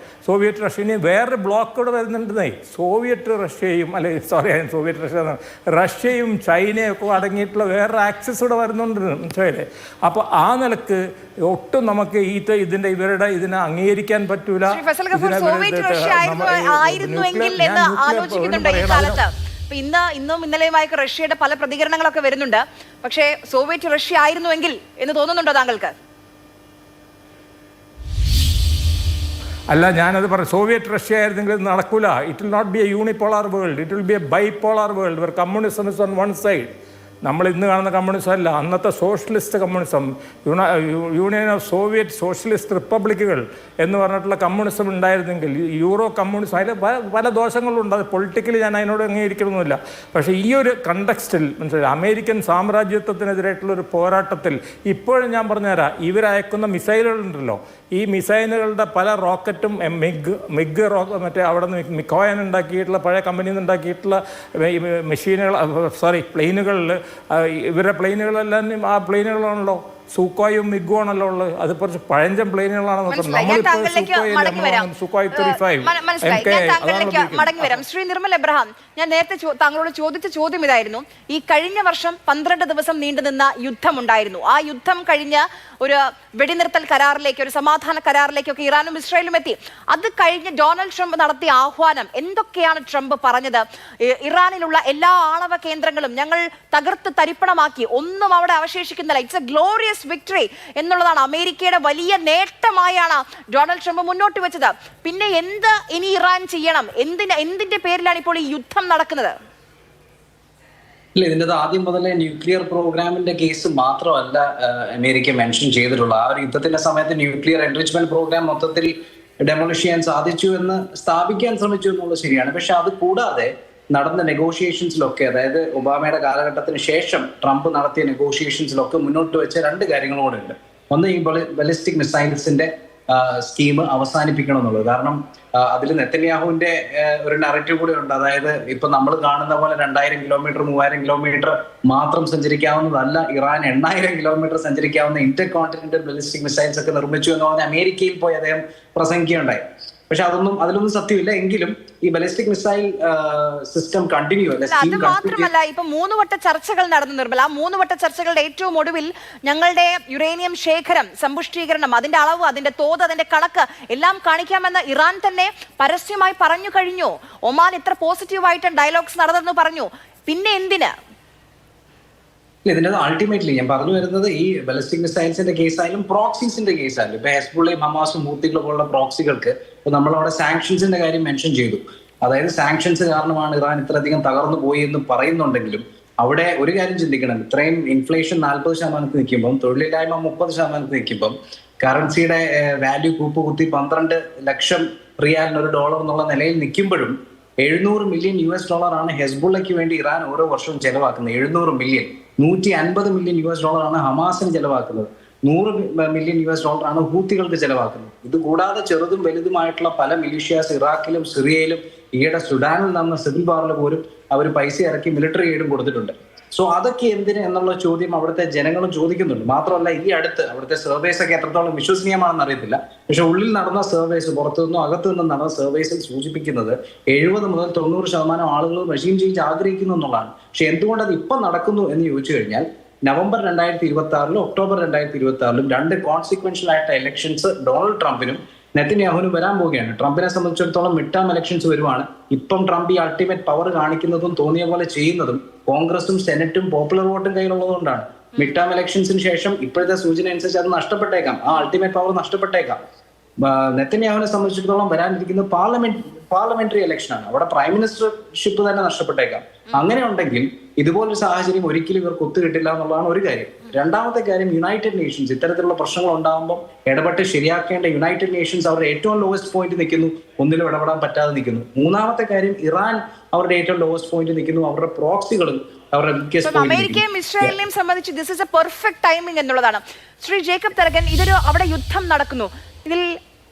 Soviet Russia. ഇനി വേറൊരു ബ്ലോക്ക് കൂടെ വരുന്നുണ്ടെന്നേ. സോവിയറ്റ് റഷ്യയും റഷ്യയും ചൈനയും ഒക്കെ അടങ്ങിയിട്ടുള്ള വേറൊരു ആക്സസ് കൂടെ വരുന്നുണ്ട്, മനസ്സിലായില്ലേ? അപ്പോൾ ആ നിലക്ക് ഒട്ടും നമുക്ക് ഇതിനെ അംഗീകരിക്കാൻ പറ്റൂല. സോവിയറ്റ് റഷ്യ ആയിരുന്നുവെങ്കിൽ എന്ന് ആലോചിക്കുന്നുണ്ട് ഈ കാലത്ത്. ഇന്നും ഇന്നലെയുമായി റഷ്യയുടെ പല പ്രതികരണങ്ങളൊക്കെ വരുന്നുണ്ട്. പക്ഷേ സോവിയറ്റ് റഷ്യ ആയിരുന്നുവെങ്കിൽ എന്ന് തോന്നുന്നുണ്ടോ താങ്കൾക്ക്? അല്ല, ഞാനത് പറഞ്ഞു. സോവിയറ്റ് റഷ്യ ആയിരുന്നെങ്കിൽ ഇത് നടക്കൂല. It will not be a unipolar world, it will be a bipolar world where communism is on one side. നമ്മൾ ഇന്ന് കാണുന്ന കമ്മ്യൂണിസം അല്ല, അന്നത്തെ socialist communism, union of Soviet socialist റിപ്പബ്ലിക്കുകൾ എന്ന് പറഞ്ഞിട്ടുള്ള കമ്മ്യൂണിസം ഉണ്ടായിരുന്നെങ്കിൽ, യൂറോ കമ്മ്യൂണിസം, അതിൽ പല ദോഷങ്ങളുണ്ട്. അത് പൊളിറ്റിക്കലി ഞാൻ അതിനോട് അംഗീകരിക്കണമെന്നില്ല. പക്ഷേ ഈ ഒരു കണ്ടക്സ്റ്റിൽ മനസ്സിലായി, അമേരിക്കൻ സാമ്രാജ്യത്വത്തിനെതിരായിട്ടുള്ളൊരു പോരാട്ടത്തിൽ ഇപ്പോഴും ഞാൻ പറഞ്ഞുതരാം, ഇവരയക്കുന്ന മിസൈലുകളുണ്ടല്ലോ, ഈ മിസൈലുകളുടെ പല റോക്കറ്റും മിഗ് മറ്റേ അവിടെ നിന്ന് മിക്കോയൻ ഉണ്ടാക്കിയിട്ടുള്ള പഴയ കമ്പനിയിൽ നിന്ന് ഉണ്ടാക്കിയിട്ടുള്ള പ്ലെയിനുകളിൽ, ഇവരുടെ പ്ലെയിനുകളെല്ലാം ആ പ്ലെയിനുകളാണല്ലോ, സൂക്കോയും മിഗുവാണല്ലോ ഉള്ളത്. അത് കുറച്ച് പഴഞ്ചൻ പ്ലെയിനുകളാണ്. മടങ്ങി വരാം. ശ്രീ നിർമ്മൽ എബ്രഹാം, ഞാൻ നേരത്തെ താങ്കളോട് ചോദിച്ച ചോദ്യം ഇതായിരുന്നു. ഈ കഴിഞ്ഞ വർഷം 12 ദിവസം നീണ്ടുനിന്ന യുദ്ധമുണ്ടായിരുന്നു. ആ യുദ്ധം കഴിഞ്ഞ് ഒരു വെടിനിർത്തൽ കരാറിലേക്ക്, ഒരു സമാധാന കരാറിലേക്കൊക്കെ ഇറാനും ഇസ്രായേലും എത്തി. അത് കഴിഞ്ഞ് ഡൊണാൾഡ് ട്രംപ് നടത്തിയ ആഹ്വാനം എന്തൊക്കെയാണ് ട്രംപ് പറഞ്ഞത്? ഇറാനിലുള്ള എല്ലാ ആണവ കേന്ദ്രങ്ങളും ഞങ്ങൾ തകർത്ത് തരിപ്പണമാക്കി, ഒന്നും അവിടെ അവശേഷിക്കുന്നില്ല, ഇറ്റ്സ് എ ഗ്ലോറിയസ് വിക്ടറി എന്നുള്ളതാണ്, അമേരിക്കയുടെ വലിയ നേട്ടമായാണ് ഡൊണാൾഡ് ട്രംപ് മുന്നോട്ട് വെച്ചത്. പിന്നെ എന്ത് ഇനി ഇറാൻ ചെയ്യണം? എന്തിന്റെ പേരിലാണ് ഇപ്പോൾ ഈ യുദ്ധം നടക്കുന്നത്? ഇല്ല, ഇതിൻ്റെ ആദ്യം മുതലേ ന്യൂക്ലിയർ പ്രോഗ്രാമിന്റെ കേസ് മാത്രമല്ല അമേരിക്ക മെൻഷൻ ചെയ്തിട്ടുള്ള. ആ ഒരു യുദ്ധത്തിന്റെ സമയത്ത് ന്യൂക്ലിയർ എൻറിച്ച്മെന്റ് പ്രോഗ്രാം മൊത്തത്തിൽ ഡെമോളിഷ് ചെയ്യാൻ സാധിച്ചു എന്ന് സ്ഥാപിക്കാൻ ശ്രമിച്ചു എന്നുള്ളത് ശരിയാണ്. പക്ഷെ അത് കൂടാതെ നടന്ന നെഗോഷിയേഷൻസിലൊക്കെ, അതായത് ഒബാമയുടെ കാലഘട്ടത്തിന് ശേഷം ട്രംപ് നടത്തിയ നെഗോഷിയേഷൻസിലൊക്കെ മുന്നോട്ട് വെച്ച 2 കാര്യങ്ങളും കൂടെ ഉണ്ട്. ഒന്ന്, ഈ ബലിസ്റ്റിക് മിസൈൽസിന്റെ സ്കീം അവസാനിപ്പിക്കണം എന്നുള്ളത്. കാരണം അതിൽ നെതന്യാഹുവിന്റെ ഒരു നറേറ്റീവ് കൂടെ ഉണ്ട്. അതായത് ഇപ്പൊ നമ്മൾ കാണുന്ന പോലെ 2000 കിലോമീറ്റർ 3000 കിലോമീറ്റർ മാത്രം സഞ്ചരിക്കാവുന്നതല്ല, ഇറാൻ 8000 കിലോമീറ്റർ സഞ്ചരിക്കാവുന്ന ഇന്റർ കോണ്ടിനെന്റൽ ബലിസ്റ്റിക് മിസൈൽസ് ഒക്കെ നിർമ്മിച്ചു എന്ന് പറഞ്ഞാൽ അമേരിക്കയിൽ പോയി അദ്ദേഹം പ്രസംഗിക്കുകയുണ്ടായി. പക്ഷെ അതിലൊന്നും സത്യമില്ല. എങ്കിലും ഈ ബലിസ്റ്റിക് മിസൈൽ സിസ്റ്റം കണ്ടിന്യൂ അല്ല. അത് മാത്രമല്ല, ഇപ്പൊ 3 വട്ട ചർച്ചകൾ നടന്നു നിർമ്മല. ആ 3 വട്ട ചർച്ചകളുടെ ഏറ്റവും ഒടുവിൽ ഞങ്ങളുടെ യുറേനിയം ശേഖരം, സമ്പുഷ്ടീകരണം, അതിന്റെ അളവ്, അതിന്റെ തോത്, അതിന്റെ കണക്ക് എല്ലാം കാണിക്കാമെന്ന് ഇറാൻ തന്നെ പരസ്യമായി പറഞ്ഞു കഴിഞ്ഞു. ഒമാൻ ഇത്ര പോസിറ്റീവായിട്ട് ഡയലോഗ്സ് നടന്നെന്ന് പറഞ്ഞു. പിന്നെ എന്തിന്? ഇതിന്റെ അൾട്ടിമേറ്റ്ലി ഞാൻ പറഞ്ഞു വരുന്നത്, ഈ ബലിസ്റ്റിക് മിസൈൽസിന്റെ കേസായാലും പ്രോക്സീസിന്റെ കേസായാലും, ഇപ്പൊ ഹെസ്ബുള്ളയും ഹമാസും ഹൂത്തികളും പോലുള്ള പ്രോക്സികൾക്ക് ഇപ്പൊ നമ്മളവിടെ സാങ്ഷൻസിന്റെ കാര്യം മെൻഷൻ ചെയ്തു. അതായത് സാങ്ഷൻസ് കാരണമാണ് ഇറാൻ ഇത്രയധികം തകർന്നു പോയി എന്ന് പറയുന്നുണ്ടെങ്കിലും അവിടെ ഒരു കാര്യം ചിന്തിക്കണം. ഇത്രയും ഇൻഫ്ലേഷൻ 40% നിൽക്കുമ്പം, തൊഴിലില്ലായ്മ 30% നിൽക്കുമ്പം, കറൻസിയുടെ വാല്യൂ കൂപ്പുകുത്തി 12 ലക്ഷം റിയാലിന് $1 എന്നുള്ള നിലയിൽ നിൽക്കുമ്പോഴും $700 മില്യൺ ആണ് ഹെസ്ബുള്ളയ്ക്ക് വേണ്ടി ഇറാൻ ഓരോ വർഷവും ചെലവാക്കുന്നത്. 700 മില്യൺ. $150 മില്യൺ ആണ് ഹമാസിന് ചെലവാക്കുന്നത്. $100 മില്യൺ ആണ് ഹൂത്തികൾക്ക് ചെലവാക്കുന്നത്. ഇത് കൂടാതെ ചെറുതും വലുതുമായിട്ടുള്ള പല മിലിഷ്യാസ് ഇറാഖിലും സിറിയയിലും, ഈയിടെ സുഡാനിൽ നടന്ന സിവിൽ വാറിൽ പോലും അവർ പൈസ ഇറക്കി മിലിറ്ററി എയ്ഡും കൊടുത്തിട്ടുണ്ട്. സോ അതൊക്കെ എന്തിന് എന്നുള്ള ചോദ്യം അവിടുത്തെ ജനങ്ങളും ചോദിക്കുന്നുണ്ട്. മാത്രമല്ല, ഈ അടുത്ത് അവിടുത്തെ സർവേസ് ഒക്കെ എത്രത്തോളം വിശ്വസനീയമാണെന്ന് അറിയത്തില്ല. പക്ഷെ ഉള്ളിൽ നടന്ന സർവേസ്, പുറത്തു നിന്നും അകത്തു നിന്നും നടന്ന സർവേസിൽ സൂചിപ്പിക്കുന്നത് 70 മുതൽ 90% ആളുകൾ റെജീം ചേഞ്ച് ആഗ്രഹിക്കുന്നു എന്നുള്ളതാണ്. പക്ഷെ എന്തുകൊണ്ട് അത് ഇപ്പം നടക്കുന്നു എന്ന് ചോദിച്ചു കഴിഞ്ഞാൽ, നവംബർ 2026 ഒക്ടോബർ 2026 2 കോൺസിക്വൻഷ്യൽ ആയിട്ട് ഇലക്ഷൻസ് ഡൊണാൾഡ് ട്രംപിനും നെതന്യാഹുവിനും വരാൻ പോവുകയാണ്. ട്രംപിനെ സംബന്ധിച്ചിടത്തോളം മിഡ് ടേം ഇലക്ഷൻസ് വരുവാണ്. ഇപ്പം ട്രംപ് ഈ അൾട്ടിമേറ്റ് പവർ കാണിക്കുന്നതും തോന്നിയ പോലെ ചെയ്യുന്നതും കോൺഗ്രസും സെനറ്റും പോപ്പുലർ വോട്ടും കയ്യിലുള്ളതുകൊണ്ടാണ്. മിഡ് ടേം ഇലക്ഷൻസിന് ശേഷം ഇപ്പോഴത്തെ സൂചന അനുസരിച്ച് അത് നഷ്ടപ്പെട്ടേക്കാം, ആ അൾട്ടിമേറ്റ് പവർ നഷ്ടപ്പെട്ടേക്കാം. നെതന്യാഹുവിനെ സംബന്ധിച്ചിടത്തോളം വരാനിരിക്കുന്നത് പാർലമെന്ററി ഇലക്ഷൻ ആണ്. അവിടെ പ്രൈം മിനിസ്റ്റർഷിപ്പ് തന്നെ നഷ്ടപ്പെട്ടേക്കാം. അങ്ങനെ ഉണ്ടെങ്കിൽ ഇതുപോലൊരു സാഹചര്യം ഒരിക്കലും ഇവർക്ക് ഒത്തുകിട്ടില്ല എന്നുള്ളതാണ് ഒരു കാര്യം. രണ്ടാമത്തെ കാര്യം, യുണൈറ്റഡ് നേഷൻസ് ഇത്തരത്തിലുള്ള പ്രശ്നങ്ങൾ ഉണ്ടാകുമ്പോൾ ഇടപെട്ട് ശരിയാക്കേണ്ട യുണൈറ്റഡ് നേഷൻസ് അവരുടെ ഏറ്റവും ലോവസ്റ്റ് പോയിന്റ് നിൽക്കുന്നു, ഒന്നിലും ഇടപെടാൻ പറ്റാതെ നിൽക്കുന്നു. മൂന്നാമത്തെ കാര്യം, ഇറാൻ അവരുടെ ഏറ്റവും ലോവസ്റ്റ് പോയിന്റ് നിൽക്കുന്നു, അവരുടെ പ്രോക്സികളും അവരുടെ അമേരിക്കയും ഇസ്രായേലിനെയും സംബന്ധിച്ച് this is A perfect timing എന്നുള്ളതാണ്. ശ്രീ ജേക്കബ് തരകൻ, അവിടെ യുദ്ധം നടക്കുന്നു.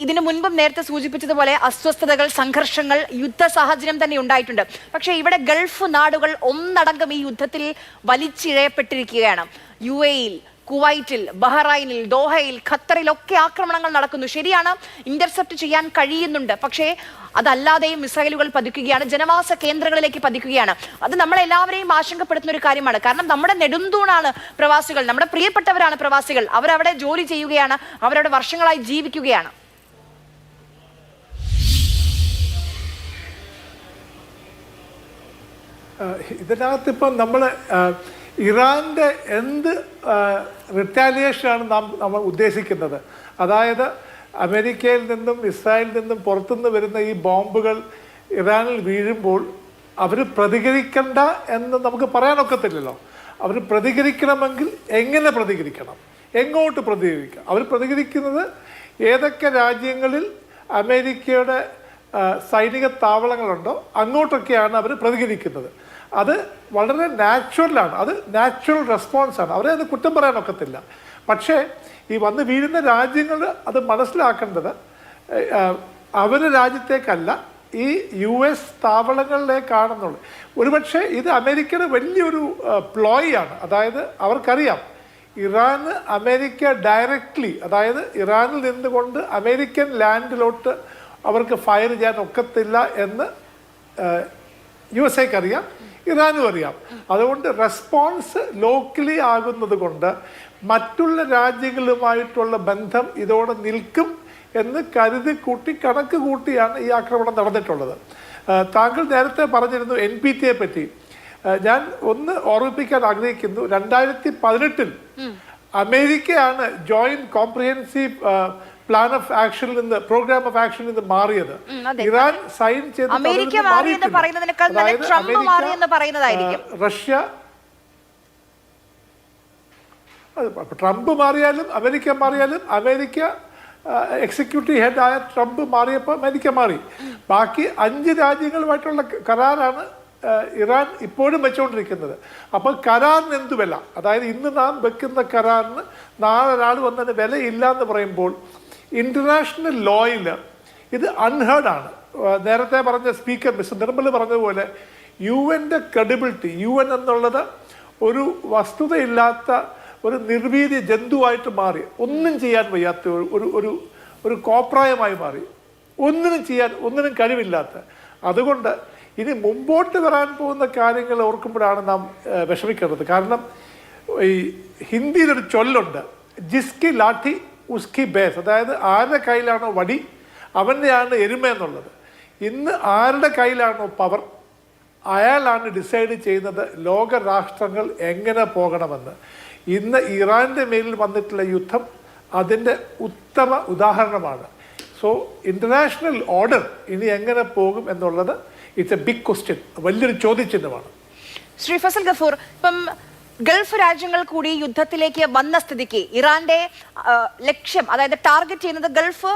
ഇതിനു മുൻപും നേരത്തെ സൂചിപ്പിച്ചതുപോലെ അസ്വസ്ഥതകൾ, സംഘർഷങ്ങൾ, യുദ്ധ സാഹചര്യം തന്നെ ഉണ്ടായിട്ടുണ്ട്. പക്ഷേ ഇവിടെ ഗൾഫ് നാടുകൾ ഒന്നടങ്കം ഈ യുദ്ധത്തിൽ വലിച്ചിഴയപ്പെട്ടിരിക്കുകയാണ്. UAE-യിൽ, കുവൈറ്റിൽ, ബഹ്റൈനിൽ, ദോഹയിൽ, ഖത്തറിലൊക്കെ ആക്രമണങ്ങൾ നടക്കുന്നു. ശരിയാണ്, ഇന്റർസെപ്റ്റ് ചെയ്യാൻ കഴിയുന്നുണ്ട്. പക്ഷേ അതല്ലാതെയും മിസൈലുകൾ പതിക്കുകയാണ്, ജനവാസ കേന്ദ്രങ്ങളിലേക്ക് പതിക്കുകയാണ്. അത് നമ്മളെല്ലാവരെയും ആശങ്കപ്പെടുത്തുന്ന ഒരു കാര്യമാണ്. കാരണം നമ്മുടെ നെടുന്തൂണാണ് പ്രവാസികൾ, നമ്മുടെ പ്രിയപ്പെട്ടവരാണ് പ്രവാസികൾ. അവരവിടെ ജോലി ചെയ്യുകയാണ്, അവരവിടെ വർഷങ്ങളായി ജീവിക്കുകയാണ്. ഇതിനകത്ത് ഇപ്പം നമ്മൾ ഇറാൻ്റെ എന്ത് റിറ്റാലിയേഷനാണ് നമ്മൾ ഉദ്ദേശിക്കുന്നത്? അതായത് അമേരിക്കയിൽ നിന്നും ഇസ്രായേലിൽ നിന്നും പുറത്തുനിന്ന് വരുന്ന ഈ ബോംബുകൾ ഇറാനിൽ വീഴുമ്പോൾ അവർ പ്രതികരിക്കണ്ട എന്ന് നമുക്ക് പറയാനൊക്കത്തില്ലല്ലോ. അവർ പ്രതികരിക്കണമെങ്കിൽ എങ്ങനെ പ്രതികരിക്കണം, എങ്ങോട്ട് പ്രതികരിക്കണം? അവർ പ്രതികരിക്കുന്നത് ഏതൊക്കെ രാജ്യങ്ങളിൽ അമേരിക്കയുടെ സൈനിക താവളങ്ങളുണ്ടോ അങ്ങോട്ടൊക്കെയാണ് അവർ പ്രതികരിക്കുന്നത്. അത് വളരെ നാച്ചുറലാണ്, അത് നാച്ചുറൽ റെസ്പോൺസാണ്. അവരെ അത് കുറ്റം പറയാനൊക്കത്തില്ല. പക്ഷേ ഈ വന്ന് വീഴുന്ന രാജ്യങ്ങൾ അത് മനസ്സിലാക്കേണ്ടത് അവരുടെ രാജ്യത്തേക്കല്ല, ഈ US താവളങ്ങളിലേക്കാണെന്നുള്ളത്. ഒരുപക്ഷെ ഇത് അമേരിക്കയുടെ വലിയൊരു പ്ലോയാണ്. അതായത് അവർക്കറിയാം ഇറാന് അമേരിക്ക ഡയറക്റ്റ്ലി, അതായത് ഇറാനിൽ നിന്നുകൊണ്ട് അമേരിക്കൻ ലാൻഡിലോട്ട് അവർക്ക് ഫയർ ചെയ്യാൻ ഒക്കത്തില്ല എന്ന് USA അറിയാം, ഇറാനും അറിയാം. അതുകൊണ്ട് റെസ്പോൺസ് ലോക്കലി ആകുന്നത് കൊണ്ട് മറ്റുള്ള രാജ്യങ്ങളുമായിട്ടുള്ള ബന്ധം ഇതോടെ നിൽക്കും എന്ന് കണക്ക് കൂട്ടിയാണ് ഈ ആക്രമണം നടന്നിട്ടുള്ളത്. താങ്കൾ നേരത്തെ പറഞ്ഞിരുന്നു NPT പറ്റി. ഞാൻ ഒന്ന് ഓർമ്മിപ്പിക്കാൻ ആഗ്രഹിക്കുന്നു, 2018 അമേരിക്കയാണ് ജോയിന്റ് കോംപ്രിഹെൻസീവ് പ്ലാൻ ഓഫ് ആക്ഷനിൽ നിന്ന്, പ്രോഗ്രാം ഓഫ് ആക്ഷനിൽ നിന്ന് മാറിയത്. ഇറാൻ സൈൻ ചെയ്ത് റഷ്യ, ട്രംപ് മാറിയാലും അമേരിക്ക മാറിയാലും, അമേരിക്ക എക്സിക്യൂട്ടീവ് ഹെഡായ ട്രംപ് മാറിയപ്പോൾ അമേരിക്ക മാറി. ബാക്കി 5 രാജ്യങ്ങളുമായിട്ടുള്ള കരാറാണ് ഇറാൻ ഇപ്പോഴും വെച്ചുകൊണ്ടിരിക്കുന്നത്. അപ്പോൾ കരാറിന് എന്ത് വില? അതായത് ഇന്ന് നാം വെക്കുന്ന കരാറിന് നാളെ ഒരാൾ വന്നതിന് വിലയില്ല എന്ന് പറയുമ്പോൾ ഇന്റർനാഷണൽ ലോയിൽ ഇത് അൺഹേർഡ്. നേരത്തെ പറഞ്ഞ സ്പീക്കർ മിസ്റ്റർ നിർമ്മൽ പറഞ്ഞതുപോലെ UN-ന്റെ ക്രെഡിബിലിറ്റി, UN എന്നുള്ളത് ഒരു വസ്തുതയില്ലാത്ത ഒരു നിർവീര്യ ജന്തുവായിട്ട് മാറി, ഒന്നും ചെയ്യാൻ വയ്യാത്ത ഒരു കോപ്രായമായി മാറി, ഒന്നിനും കഴിവില്ലാത്ത. അതുകൊണ്ട് ഇനി മുമ്പോട്ട് വരാൻ പോകുന്ന കാര്യങ്ങൾ ഓർക്കുമ്പോഴാണ് നാം വിഷമിക്കേണ്ടത്. കാരണം ഈ ഹിന്ദിയിലൊരു ചൊല്ലുണ്ട്, ജിസ്കി ലാഠി ഉസ്കി ബേസ്. അതായത് ആരുടെ കയ്യിലാണോ വടി അവൻ്റെയാണ് എരുമ എന്നുള്ളത്. ഇന്ന് ആരുടെ കയ്യിലാണോ പവർ അയാളാണ് ഡിസൈഡ് ചെയ്യുന്നത് ലോക രാഷ്ട്രങ്ങൾ എങ്ങനെ പോകണമെന്ന്. ഇന്ന് ഇറാൻ്റെ മേലിൽ വന്നിട്ടുള്ള യുദ്ധം അതിൻ്റെ ഉത്തമ ഉദാഹരണമാണ്. സോ ഇൻ്റർനാഷണൽ ഓർഡർ ഇനി എങ്ങനെ പോകും എന്നുള്ളത് ഇറ്റ്സ് എ ബിഗ് ക്വസ്റ്റ്യൻ, വലിയൊരു ചോദ്യചിഹ്നമാണ്. ശ്രീ ഫസൽ ഗഫൂർ, ഇപ്പം ഗൾഫ് രാജ്യങ്ങൾ കൂടി യുദ്ധത്തിലേക്ക് വന്ന സ്ഥിതിക്ക് ഇറാന്റെ ലക്ഷ്യം, അതായത് ടാർഗറ്റ് ചെയ്യുന്നത് ഗൾഫ്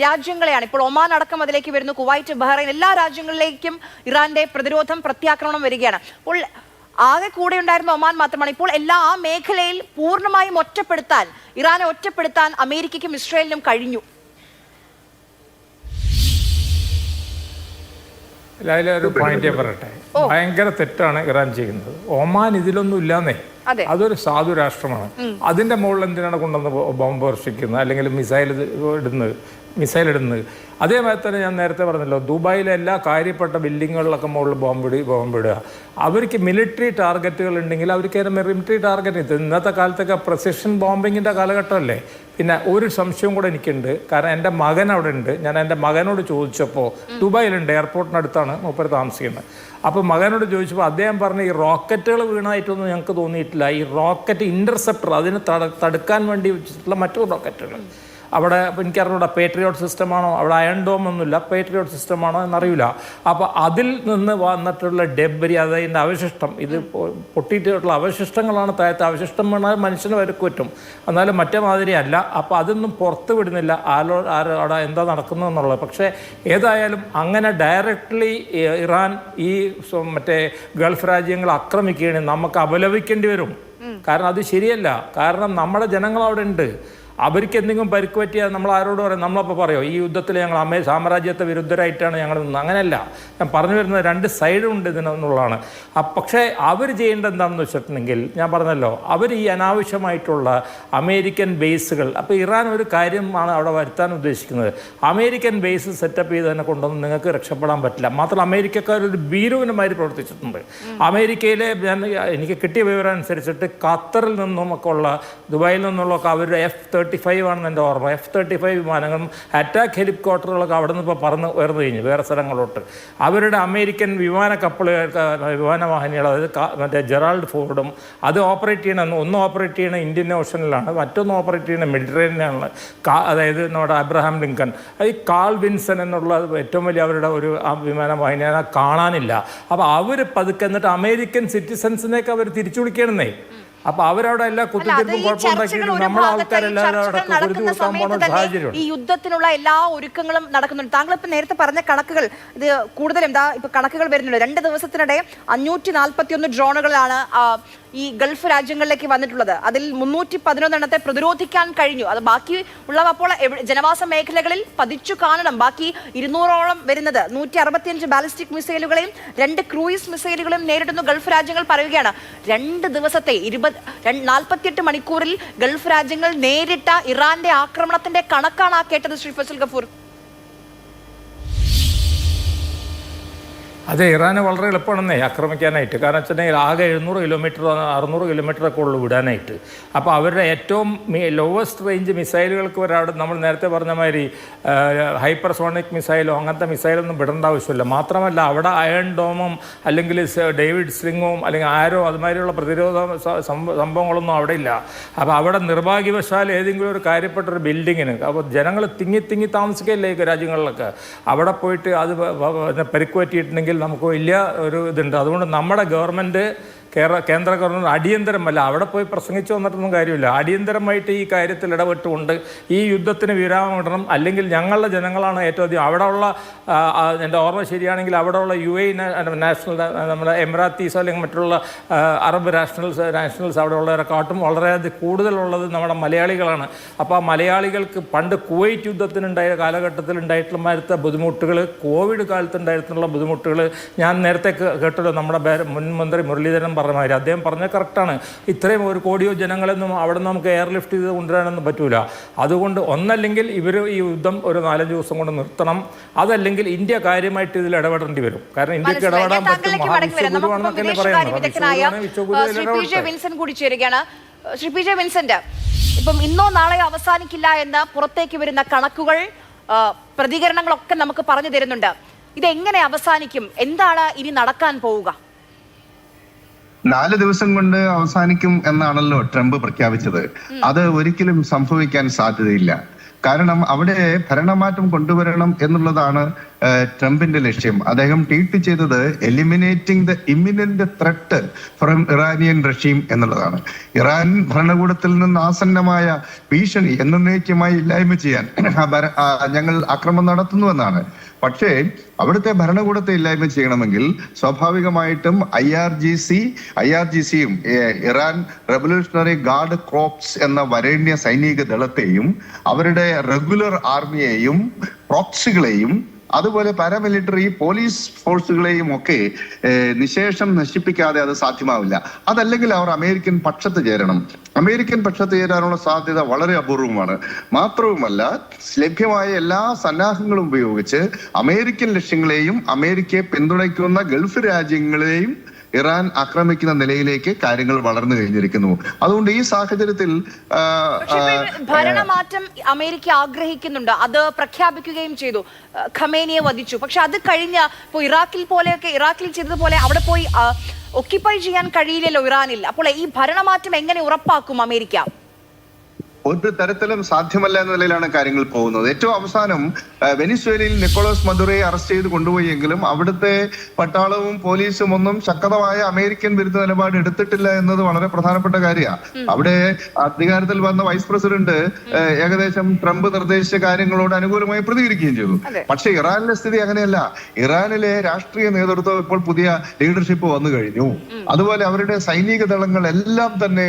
രാജ്യങ്ങളെയാണ്. ഇപ്പോൾ ഒമാൻ അടക്കം അതിലേക്ക് വരുന്നു, കുവൈറ്റ്, ബഹ്റൈൻ, എല്ലാ രാജ്യങ്ങളിലേക്കും ഇറാന്റെ പ്രതിരോധം, പ്രത്യാക്രമണം വരികയാണ്. അപ്പോൾ ആകെ കൂടെ ഉണ്ടായിരുന്ന ഒമാൻ മാത്രമാണ്. ഇപ്പോൾ ആ മേഖലയിൽ പൂർണ്ണമായും ഇറാനെ ഒറ്റപ്പെടുത്താൻ അമേരിക്കയ്ക്കും ഇസ്രായേലിനും കഴിഞ്ഞു. ഒരു പോയിന്റ് പറയട്ടെ, ഭയങ്കര തെറ്റാണ് ഇറാൻ ചെയ്യുന്നത്. ഒമാൻ ഇതിലൊന്നും ഇല്ലാന്നേ, അതൊരു സാധു രാഷ്ട്രമാണ്. അതിന്റെ മുകളിൽ എന്തിനാണ് കൊണ്ടുവന്ന് ബോംബ് വർഷിക്കുന്നത് അല്ലെങ്കിൽ മിസൈൽ ഇടുന്നത്? അതേമാതിരി തന്നെ ഞാൻ നേരത്തെ പറഞ്ഞല്ലോ, ദുബായിലെ എല്ലാ കാര്യപ്പെട്ട ബിൽഡിങ്ങുകളിലൊക്കെ മുകളിൽ ബോംബിടുക. അവർക്ക് മിലിറ്ററി ടാർഗറ്റുകൾ ഉണ്ടെങ്കിൽ അവർക്ക് മിലിറ്ററി ടാർഗറ്റ്. ഇന്നത്തെ കാലത്തൊക്കെ പ്രസിഷൻ ബോംബിങ്ങിൻ്റെ കാലഘട്ടമല്ലേ. പിന്നെ ഒരു സംശയവും കൂടെ എനിക്കുണ്ട്, കാരണം എൻ്റെ മകൻ അവിടെ ഉണ്ട്. ഞാൻ എൻ്റെ മകനോട് ചോദിച്ചപ്പോൾ, ദുബായിലുണ്ട്, എയർപോർട്ടിനടുത്താണ് മൂപ്പര് താമസിക്കുന്നത്. അപ്പോൾ മകനോട് ചോദിച്ചപ്പോൾ അദ്ദേഹം പറഞ്ഞ ഈ റോക്കറ്റുകൾ വീണായിട്ടൊന്നും ഞങ്ങൾക്ക് തോന്നിയിട്ടില്ല. ഈ റോക്കറ്റ് ഇൻ്റർസെപ്റ്റർ, അതിന് തടുക്കാൻ വേണ്ടി വെച്ചിട്ടുള്ള മറ്റൊരു റോക്കറ്റുകൾ, അവിടെ എനിക്കറിഞ്ഞൂടെ പേട്രിയോട്ട് സിസ്റ്റമാണോ, അവിടെ അയൺ ഡോം ഒന്നുമില്ല, പേട്രിയോട്ട് സിസ്റ്റമാണോ എന്നറിയില്ല. അപ്പോൾ അതിൽ നിന്ന് വന്നിട്ടുള്ള ഡെബ്രി, അതിൻ്റെ അവശിഷ്ടം, ഇത് പൊട്ടിയിട്ടുള്ള അവശിഷ്ടങ്ങളാണ് താഴത്തെ. അവശിഷ്ടം വീണാൽ മനുഷ്യന് വരക്ക് പറ്റും, എന്നാലും മറ്റേ മാതിരി അല്ല. അപ്പോൾ അതൊന്നും പുറത്ത് വിടുന്നില്ല അവിടെ എന്താ നടക്കുന്നതെന്നുള്ളത്. പക്ഷേ ഏതായാലും അങ്ങനെ ഡയറക്റ്റ്ലി ഇറാൻ ഈ മറ്റേ ഗൾഫ് രാജ്യങ്ങൾ ആക്രമിക്കുകയാണെങ്കിൽ നമുക്ക് അപലപിക്കേണ്ടി വരും. കാരണം അത് ശരിയല്ല. കാരണം നമ്മുടെ ജനങ്ങൾ അവിടെ ഉണ്ട്. അവർക്ക് എന്തെങ്കിലും പരിക്ക് പറ്റിയാൽ നമ്മൾ ആരോട് പറയും? നമ്മളപ്പോൾ പറയോ ഈ യുദ്ധത്തിൽ ഞങ്ങൾ സാമ്രാജ്യത്തെ വിരുദ്ധരായിട്ടാണ് ഞങ്ങൾ നിന്നത്? അങ്ങനെയല്ല. ഞാൻ പറഞ്ഞു വരുന്നത് രണ്ട് സൈഡുണ്ട് ഇതിനെന്നുള്ളതാണ്. പക്ഷേ അവർ ചെയ്യേണ്ടത് എന്താണെന്ന് വെച്ചിട്ടുണ്ടെങ്കിൽ, ഞാൻ പറഞ്ഞല്ലോ, അവർ ഈ അനാവശ്യമായിട്ടുള്ള അമേരിക്കൻ ബേസുകൾ, അപ്പോൾ ഇറാൻ ഒരു കാര്യമാണ് അവിടെ വരുത്താൻ ഉദ്ദേശിക്കുന്നത്. അമേരിക്കൻ ബേസ് സെറ്റപ്പ് ചെയ്ത് തന്നെ കൊണ്ടൊന്നും നിങ്ങൾക്ക് രക്ഷപ്പെടാൻ പറ്റില്ല. മാത്രമല്ല അമേരിക്കക്കാരൊരു ഭീരുവിനുമാതിരി പ്രവർത്തിച്ചിട്ടുണ്ട്. അമേരിക്കയിലെ എനിക്ക് കിട്ടിയ വിവരം അനുസരിച്ചിട്ട് ഖത്തറിൽ നിന്നും ഒക്കെ ഉള്ള, ദുബായിൽ നിന്നുള്ളൊക്കെ അവരുടെ F-35 ആണെന്ന് എൻ്റെ ഓർമ്മ. F-35 വിമാനങ്ങളും അറ്റാക്ക് ഹെലികോപ്റ്ററുകളൊക്കെ അവിടെ നിന്ന് ഇപ്പോൾ പറന്ന് ഉയർന്നു കഴിഞ്ഞു വേറെ സ്ഥലങ്ങളോട്ട്. അവരുടെ അമേരിക്കൻ വിമാനവാഹിനികൾ, അതായത് മറ്റേ ജെറാൾഡ് ഫോർഡും, അത് ഓപ്പറേറ്റ് ചെയ്യണം. ഒന്ന് ഓപ്പറേറ്റ് ചെയ്യണ ഇന്ത്യൻ ഓഷനിലാണ്, മറ്റൊന്ന് ഓപ്പറേറ്റ് ചെയ്യണ മെഡിറ്ററേനിയനാണ്. അതായത് നമ്മുടെ അബ്രഹാം ലിങ്കൺ, ഈ കാൾ വിൻസൺ എന്നുള്ള ഏറ്റവും വലിയ അവരുടെ ഒരു വിമാനവാഹിനിയെ കാണാനില്ല. അപ്പോൾ അവർ പതുക്കെ എന്നിട്ട് അമേരിക്കൻ സിറ്റിസൺസിനെയൊക്കെ അവർ തിരിച്ചു വിളിക്കണമെന്നേ. അപ്പൊ അവരവിടെ എല്ലാ കുത്തിത്തിരിപ്പും കുഴപ്പമുണ്ടാക്കിയിട്ട് നമ്മളെ ആൾക്കാരെല്ലാവരും അവിടെ കുരുതി കൊടുക്കാൻ പോകുന്ന സാഹചര്യം. ഈ യുദ്ധത്തിനുള്ള എല്ലാ ഒരുക്കങ്ങളും നടക്കുന്നുണ്ട്. താങ്കൾ ഇപ്പൊ നേരത്തെ പറഞ്ഞ കണക്കുകൾ, ഇത് കൂടുതലും ഇപ്പൊ കണക്കുകൾ വരുന്നുണ്ട്. 2 ദിവസത്തിനിടെ 541 ഡ്രോണുകളാണ് ഈ ഗൾഫ് രാജ്യങ്ങളിലേക്ക് വന്നിട്ടുള്ളത്. അതിൽ 311 എണ്ണത്തെ പ്രതിരോധിക്കാൻ കഴിഞ്ഞു. അത് ബാക്കി ഉള്ളവ അപ്പോൾ ജനവാസ മേഖലകളിൽ പതിച്ചു കാണണം. ബാക്കി 200ഓളം വരുന്നത് 165 ബാലിസ്റ്റിക് മിസൈലുകളെയും 2 ക്രൂയിസ് മിസൈലുകളെയും നേരിടുന്നു ഗൾഫ് രാജ്യങ്ങൾ പറയുകയാണ്. 2 ദിവസത്തെ 48 മണിക്കൂറിൽ ഗൾഫ് രാജ്യങ്ങൾ നേരിട്ട ഇറാന്റെ ആക്രമണത്തിന്റെ കണക്കാണ് ആ കേട്ടത് ശ്രീ ഫസൽ ഗഫൂർ. അതെ, ഇറാന് വളരെ എളുപ്പമാണെന്നേ ആക്രമിക്കാനായിട്ട്. കാരണം വെച്ചിട്ടുണ്ടെങ്കിൽ ആകെ 700 കിലോമീറ്റർ 600 കിലോമീറ്ററൊക്കെ ഉള്ളു വിടാനായിട്ട്. അപ്പോൾ അവരുടെ ഏറ്റവും ലോവസ്റ്റ് റേഞ്ച് മിസൈലുകൾക്ക് വരെ അവിടെ നമ്മൾ നേരത്തെ പറഞ്ഞ മാതിരി ഹൈപ്പർസോണിക് മിസൈലോ അങ്ങനത്തെ മിസൈലൊന്നും വിടേണ്ട ആവശ്യമില്ല. മാത്രമല്ല അവിടെ അയൺ ഡോമും അല്ലെങ്കിൽ ഡേവിഡ് സ്ലിങ്ങും അല്ലെങ്കിൽ ആരോ അതുമാതിരിയുള്ള പ്രതിരോധ സംഭവങ്ങളൊന്നും അവിടെ ഇല്ല. അപ്പോൾ അവിടെ നിർഭാഗ്യവശാൽ ഏതെങ്കിലും ഒരു കാര്യപ്പെട്ടൊരു ബിൽഡിങ്ങിന് അപ്പോൾ ജനങ്ങൾ തിങ്ങി താമസിക്കില്ലേ ഈ രാജ്യങ്ങളിലൊക്കെ, അവിടെ പോയിട്ട് അത് പരിക്ക് പറ്റിയിട്ടുണ്ടെങ്കിൽ നമുക്ക് വലിയ ഒരു ഇതുണ്ട്. അതുകൊണ്ട് നമ്മുടെ ഗവൺമെൻറ്, കേന്ദ്ര ഗവൺമെൻറ് അടിയന്തരമല്ല, അവിടെ പോയി പ്രസംഗിച്ചു വന്നിട്ടൊന്നും കാര്യമില്ല. അടിയന്തരമായിട്ട് ഈ കാര്യത്തിൽ ഇടപെട്ടുകൊണ്ട് ഈ യുദ്ധത്തിന് വിരാമം ഇടണം. അല്ലെങ്കിൽ ഞങ്ങളുടെ ജനങ്ങളാണ് ഏറ്റവും അധികം അവിടെ ഉള്ള, എൻ്റെ ഓർമ്മ ശരിയാണെങ്കിൽ അവിടെയുള്ള UAE നാഷണൽ, നമ്മുടെ എമിറാത്തീസോ അല്ലെങ്കിൽ മറ്റുള്ള അറബ് നാഷണൽസ് അവിടെ ഉള്ളവരെക്കാട്ടും വളരെയധികം കൂടുതലുള്ളത് നമ്മുടെ മലയാളികളാണ്. അപ്പോൾ ആ മലയാളികൾക്ക് പണ്ട് കുവൈറ്റ് യുദ്ധത്തിനുണ്ടായ കാലഘട്ടത്തിൽ ഉണ്ടായിട്ടുള്ള മാതിരത്തെ ബുദ്ധിമുട്ടുകൾ, കോവിഡ് കാലത്തുണ്ടായിട്ടുള്ള ബുദ്ധിമുട്ടുകൾ ഞാൻ നേരത്തെ കേട്ടല്ലോ. നമ്മുടെ മുൻ മന്ത്രി മുരളീധരൻ പറഞ്ഞ മാതിരി അദ്ദേഹം പറഞ്ഞത് കറക്റ്റാണ്. ഇത്രയും 1 കോടിയോ ജനങ്ങളെന്നും അവിടെ നമുക്ക് എയർലിഫ്റ്റ് ചെയ്ത് കൊണ്ടുവരാനൊന്നും പറ്റൂല. അതുകൊണ്ട് ഒന്നല്ലെങ്കിൽ ഇവർ ഈ യുദ്ധം ഒരു 4-5 ദിവസം കൊണ്ട് നിർത്തണം, അതല്ലെങ്കിൽ ഇന്ത്യ കാര്യമായിട്ട് ഇതിൽ ഇടപെടേണ്ടി വരും. കാരണം ഇന്ത്യക്ക് ഇടപെടാൻ പറ്റും. മഹാവിശ്വഗുരുവാണെന്നൊക്കെ പറയുന്നത്. ശ്രീ പി ജെ വിൻസെന്റ്, ഇപ്പം ഇന്നോ നാളെയോ അവസാനിക്കില്ല എന്ന് പുറത്തേക്ക് വരുന്ന കണക്കുകൾ, പ്രതികരണങ്ങളൊക്കെ നമുക്ക് പറഞ്ഞു തരുന്നുണ്ട്. ഇതെങ്ങനെ അവസാനിക്കും? എന്താണ് ഇനി നടക്കാൻ പോവുക? 4 ദിവസം കൊണ്ട് അവസാനിക്കും എന്നാണല്ലോ ട്രംപ് പ്രഖ്യാപിച്ചത്. അത് ഒരിക്കലും സംഭവിക്കാൻ സാധ്യതയില്ല. കാരണം അവിടെ ഭരണമാറ്റം കൊണ്ടുവരണം എന്നുള്ളതാണ് ട്രംപിന്റെ ലക്ഷ്യം. അദ്ദേഹം ട്വീറ്റ് ചെയ്തത് eliminating the imminent threat from Iranian regime എന്നുള്ളതാണ്. ഇറാൻ ഭരണകൂടത്തിൽ നിന്ന് ആസന്നമായ ഭീഷണി എന്നേക്കുമായി ഇല്ലായ്മ ചെയ്യാൻ ഞങ്ങൾ ആക്രമണം നടത്തുന്നുവെന്നാണ്. പക്ഷേ അവിടുത്തെ ഭരണകൂടത്തെ ഇല്ലായ്മ ചെയ്യണമെങ്കിൽ സ്വാഭാവികമായിട്ടും IRGC-യും ഇറാൻ റെവല്യൂഷണറി ഗാർഡ് കോർപ്സ് എന്ന വരേണ്യ സൈനിക ദളത്തെയും അവരുടെ റെഗുലർ ആർമിയെയും പ്രോക്സികളെയും അതുപോലെ പാരാമിലിറ്ററി പോലീസ് ഫോഴ്സുകളെയും ഒക്കെ നിശേഷം നശിപ്പിക്കാതെ അത് സാധ്യമാവില്ല. അതല്ലെങ്കിൽ അവർ അമേരിക്കൻ പക്ഷത്ത് ചേരണം. അമേരിക്കൻ പക്ഷത്ത് ചേരാനുള്ള സാധ്യത വളരെ അപൂർവമാണ്. മാത്രവുമല്ല, ലഭ്യമായ എല്ലാ സന്നാഹങ്ങളും ഉപയോഗിച്ച് അമേരിക്കൻ ലക്ഷ്യങ്ങളെയും അമേരിക്കയെ പിന്തുണയ്ക്കുന്ന ഗൾഫ് രാജ്യങ്ങളെയും ഇറാൻ ആക്രമിക്കുന്ന നിലയിലേക്ക് കാര്യങ്ങൾ വളർന്നു കഴിഞ്ഞിരിക്കുന്നു. അതുകൊണ്ട് ഈ സാഹചര്യത്തിൽ ഭരണമാറ്റം അമേരിക്ക ആഗ്രഹിക്കുന്നുണ്ട്, അത് പ്രഖ്യാപിക്കുകയും ചെയ്തു. ഖമേനിയെ വധിച്ചു. പക്ഷെ അത് കഴിഞ്ഞ ഇപ്പോൾ ഇറാഖിൽ ചെയ്തതുപോലെ അവിടെ പോയി ഒക്യുപ്പൈ ചെയ്യാൻ കഴിയില്ലല്ലോ ഇറാനിൽ. അപ്പോൾ ഈ ഭരണമാറ്റം എങ്ങനെ ഉറപ്പാക്കും അമേരിക്ക? ഒരു തരത്തിലും സാധ്യമല്ല എന്ന നിലയിലാണ് കാര്യങ്ങൾ പോകുന്നത്. ഏറ്റവും അവസാനം വെനിസ്വേലയിൽ നിക്കോളാസ് മദുറോയെ അറസ്റ്റ് ചെയ്ത് കൊണ്ടുപോയെങ്കിലും അവിടുത്തെ പട്ടാളവും പോലീസും ഒന്നും ശക്തമായ അമേരിക്കൻ വിരുദ്ധ നിലപാട് എടുത്തിട്ടില്ല എന്നത് വളരെ പ്രധാനപ്പെട്ട കാര്യമാണ്. അവിടെ അധികാരത്തിൽ വന്ന വൈസ് പ്രസിഡന്റ് ഏകദേശം ട്രംപ് നിർദ്ദേശിച്ച കാര്യങ്ങളോട് അനുകൂലമായി പ്രതികരിക്കുകയും ചെയ്തു. പക്ഷെ ഇറാനിലെ സ്ഥിതി അങ്ങനെയല്ല. ഇറാനിലെ രാഷ്ട്രീയ നേതൃത്വം ഇപ്പോൾ പുതിയ ലീഡർഷിപ്പ് വന്നു കഴിഞ്ഞു. അതുപോലെ അവരുടെ സൈനിക ദളങ്ങൾ എല്ലാം തന്നെ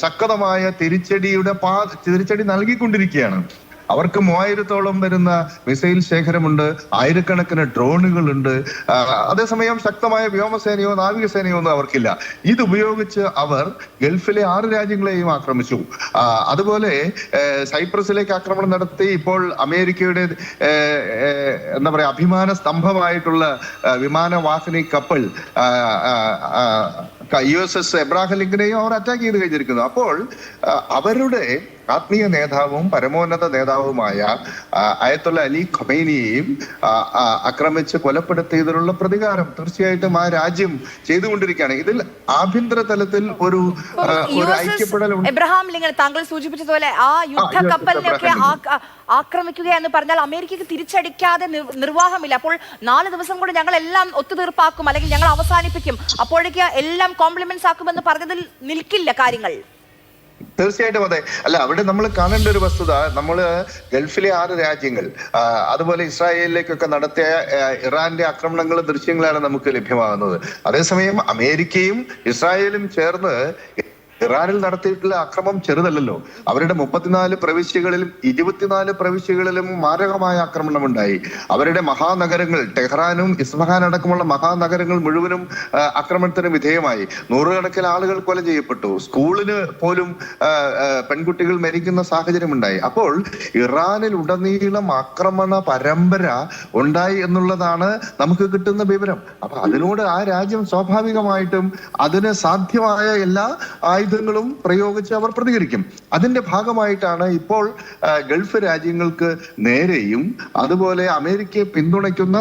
ശക്തമായ തിരിച്ചടി നൽകിക്കൊണ്ടിരിക്കുകയാണ്. അവർക്ക് 3000-ഓളം വരുന്ന മിസൈൽ ശേഖരമുണ്ട്, ആയിരക്കണക്കിന് ഡ്രോണുകളുണ്ട്. അതേസമയം ശക്തമായ വ്യോമസേനയോ നാവികസേനയോ ഒന്നും അവർക്കില്ല. ഇതുപയോഗിച്ച് അവർ ഗൾഫിലെ 6 രാജ്യങ്ങളെയും ആക്രമിച്ചു. അതുപോലെ സൈപ്രസിലേക്ക് ആക്രമണം നടത്തി. ഇപ്പോൾ അമേരിക്കയുടെ എന്താ പറയാ അഭിമാന സ്തംഭമായിട്ടുള്ള വിമാനവാഹിനി കപ്പൽ USS എബ്രാഹിം ലിങ്കനെയും അവർ അറ്റാക്ക് ചെയ്ത് കഴിഞ്ഞിരിക്കുന്നു. അപ്പോൾ അവരുടെ ആത്മീയ നേതാവും പരമോന്നത നേതാവുമായ അയത്തുള്ള അലി ഖമൈനിയെയും ആക്രമിച്ച് കൊലപ്പെടുത്തിയതിനുള്ള പ്രതികാരം തീർച്ചയായിട്ടും ആ രാജ്യം ചെയ്തുകൊണ്ടിരിക്കുകയാണ്. ഇതിൽ ആഭ്യന്തര തലത്തിൽ ഒരു ഐക്യപ്പെടൽ. എബ്രഹാം ലിങ്കൻ താങ്കൾ സൂചിപ്പിച്ചതുപോലെ ആ യുദ്ധ കപ്പലിനെയൊക്കെ ആക്രമിക്കുക എന്ന് പറഞ്ഞാൽ അമേരിക്കക്ക് തിരിച്ചടിക്കാതെ നിർവാഹമില്ല. അപ്പോൾ 4 ദിവസം കൊണ്ട് ഞങ്ങൾ എല്ലാം ഒത്തുതീർപ്പാക്കും, അല്ലെങ്കിൽ ഞങ്ങൾ അവസാനിപ്പിക്കും, അപ്പോഴേക്ക് എല്ലാം കോംപ്ലിമെന്റ്സ് ആക്കുമെന്ന് പറഞ്ഞതിൽ നിൽക്കില്ല കാര്യങ്ങൾ. തീർച്ചയായിട്ടും അതെ. അല്ല, അവിടെ നമ്മൾ കാണേണ്ട ഒരു വസ്തുത, നമ്മള് ഗൾഫിലെ 6 രാജ്യങ്ങൾ അതുപോലെ ഇസ്രായേലിലേക്കൊക്കെ നടത്തിയ ഇറാന്റെ ആക്രമണങ്ങളും ദൃശ്യങ്ങളാണ് നമുക്ക് ലഭ്യമാകുന്നത്. അതേസമയം അമേരിക്കയും ഇസ്രായേലും ചേർന്ന് ഇറാനിൽ നടത്തിയിട്ടുള്ള ആക്രമണം ചെറുതല്ലല്ലോ. അവരുടെ 34 പ്രവിശ്യകളിലും 24 പ്രവിശ്യകളിലും മാരകമായ ആക്രമണം ഉണ്ടായി. അവരുടെ മഹാനഗരങ്ങൾ ടെഹ്റാനും ഇസ്ഫഹാൻ അടക്കമുള്ള മഹാനഗരങ്ങൾ മുഴുവനും ആക്രമണത്തിന് വിധേയമായി. 100 ആളുകൾ കൊല ചെയ്യപ്പെട്ടു. സ്കൂളിന് പോലും പെൺകുട്ടികൾ മരിക്കുന്ന സാഹചര്യം ഉണ്ടായി. അപ്പോൾ ഇറാനിൽ ഉടനീളം ആക്രമണ പരമ്പര ഉണ്ടായി എന്നുള്ളതാണ് നമുക്ക് കിട്ടുന്ന വിവരം. അപ്പൊ അതിനോട് ആ രാജ്യം സ്വാഭാവികമായിട്ടും അതിന് സാധ്യമായ എല്ലാ ആയുധങ്ങളും പ്രയോഗിച്ച് അവർ പ്രതികരിക്കും. അതിന്റെ ഭാഗമായിട്ടാണ് ഇപ്പോൾ ഗൾഫ് രാജ്യങ്ങൾക്ക് നേരെയും അതുപോലെ അമേരിക്കയെ പിന്തുണയ്ക്കുന്ന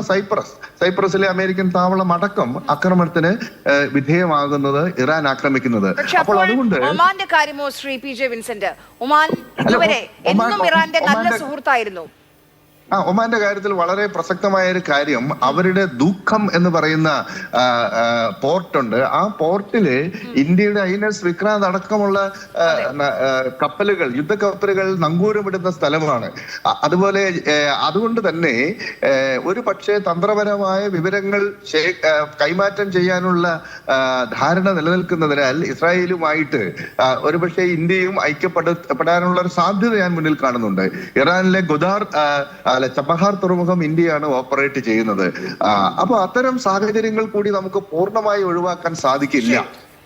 സൈപ്രസിലെ അമേരിക്കൻ താവളം അടക്കം ആക്രമണത്തിന് വിധേയമാകുന്നത്, ഇറാൻ ആക്രമിക്കുന്നത്. അപ്പോൾ അതുകൊണ്ട് ഒമാന്റെ കാര്യമോ Shri P J Vincent? Oman ഇതുവരെ എന്നും ഇറാന്റെ നല്ല സുഹൃത്തായിരുന്നു. ഒമാന്റെ കാര്യത്തിൽ വളരെ പ്രസക്തമായ ഒരു കാര്യം, അവരുടെ ദുഃഖം എന്ന് പറയുന്ന പോർട്ടുണ്ട്. ആ പോർട്ടില് ഇന്ത്യയുടെ INS വിക്രാന്ത് അടക്കമുള്ള കപ്പലുകൾ, യുദ്ധക്കപ്പലുകൾ നങ്കൂരമിടുന്ന സ്ഥലമാണ്. അതുകൊണ്ട് തന്നെ ഒരു പക്ഷേ തന്ത്രപരമായ വിവരങ്ങൾ കൈമാറ്റം ചെയ്യാനുള്ള ധാരണ നിലനിൽക്കുന്നതിനാൽ ഇസ്രായേലുമായിട്ട് ഒരുപക്ഷെ ഇന്ത്യയും ഐക്യപ്പെടാനുള്ള ഒരു സാധ്യത ഞാൻ മുന്നിൽ കാണുന്നുണ്ട്. ഇറാനിലെ ചബഹാർ തുറമുഖം ഇന്ത്യയാണ് ഓപ്പറേറ്റ് ചെയ്യുന്നത്. അപ്പൊ അത്തരം സാഹചര്യങ്ങൾ കൂടി നമുക്ക് പൂർണ്ണമായി ഒഴിവാക്കാൻ സാധിക്കില്ല.